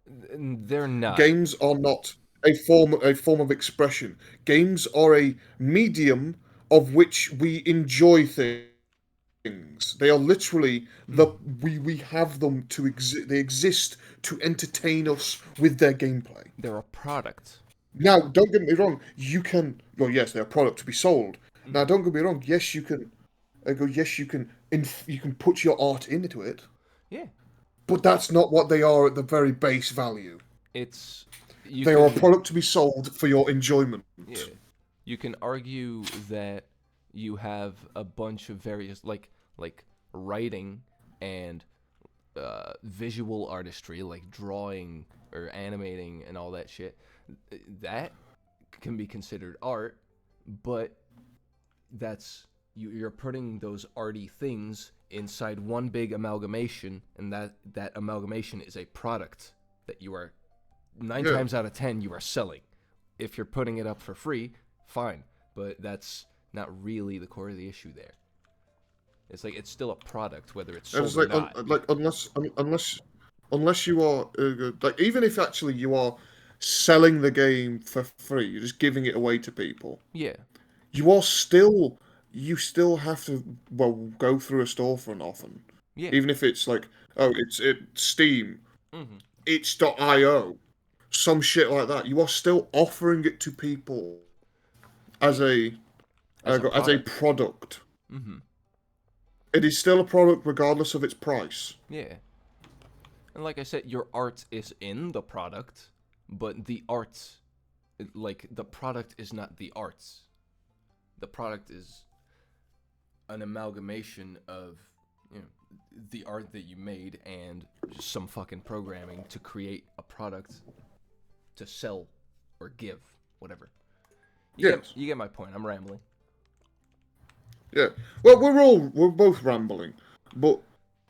They're not. Games are not a form of expression. Games are a medium of which we enjoy things. They are literally we have them to exist. They exist to entertain us with their gameplay. They're a product. Now, don't get me wrong. You can. Well, yes, they're a product to be sold. Now, don't get me wrong. Yes, you can. I go. Yes, you can. You can put your art into it, Yeah. but that's not what they are at the very base value. It's you They are a can product to be sold for your enjoyment. yeah. You can argue that you have a bunch of various like writing and visual artistry, like drawing or animating and all that shit. That can be considered art, but you're putting those arty things inside one big amalgamation, and that amalgamation is a product that you are nine Yeah. times out of 10 you are selling. If you're putting it up for free, fine, but that's not really the core of the issue there. It's like it's still a product whether it's And sold it's or like, not. like unless you are like even if actually you are selling the game for free, you're just giving it away to people. Yeah. You still have to go through a storefront often, Yeah. even if it's like it's Steam, Mm-hmm. itch.io, some shit like that. You are still offering it to people as a As a as a product. product. Mm-hmm. It is still a product regardless of its price. Yeah. And like I said, your art is in the product, but the art, like the product is not the arts. The product is an amalgamation of you know, the art that you made and some fucking programming to create a product to sell or give, whatever. You get my point. I'm rambling. Yeah. Well, we're both rambling, but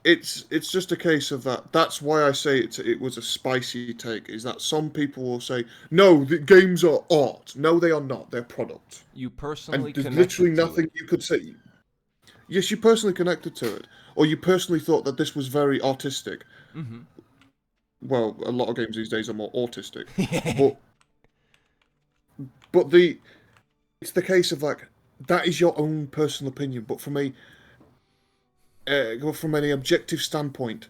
it's just a case of that. That's why I say it was a spicy take. Is that some people will say, no, the games are art. No, they are not. They're product. You personally And there's connected literally to nothing it. you could say. Yes, you personally connected to it, or you personally thought that this was very artistic. Mm-hmm. Well, a lot of games these days are more autistic, Yeah. but it's the case of like that is your own personal opinion. But from any objective standpoint,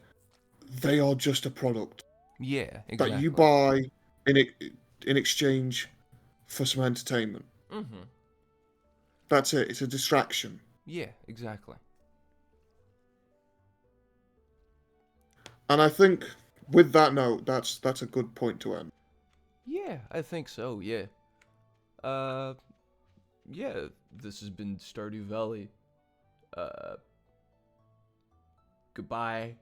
they are just a product Yeah, that you exactly. buy in exchange for some entertainment. Mm-hmm. That's it. It's a distraction. Yeah, exactly. And I think with that note, that's a good point to end. Yeah, I think so, yeah. Uh, yeah, this has been Stardew Valley. Uh, goodbye.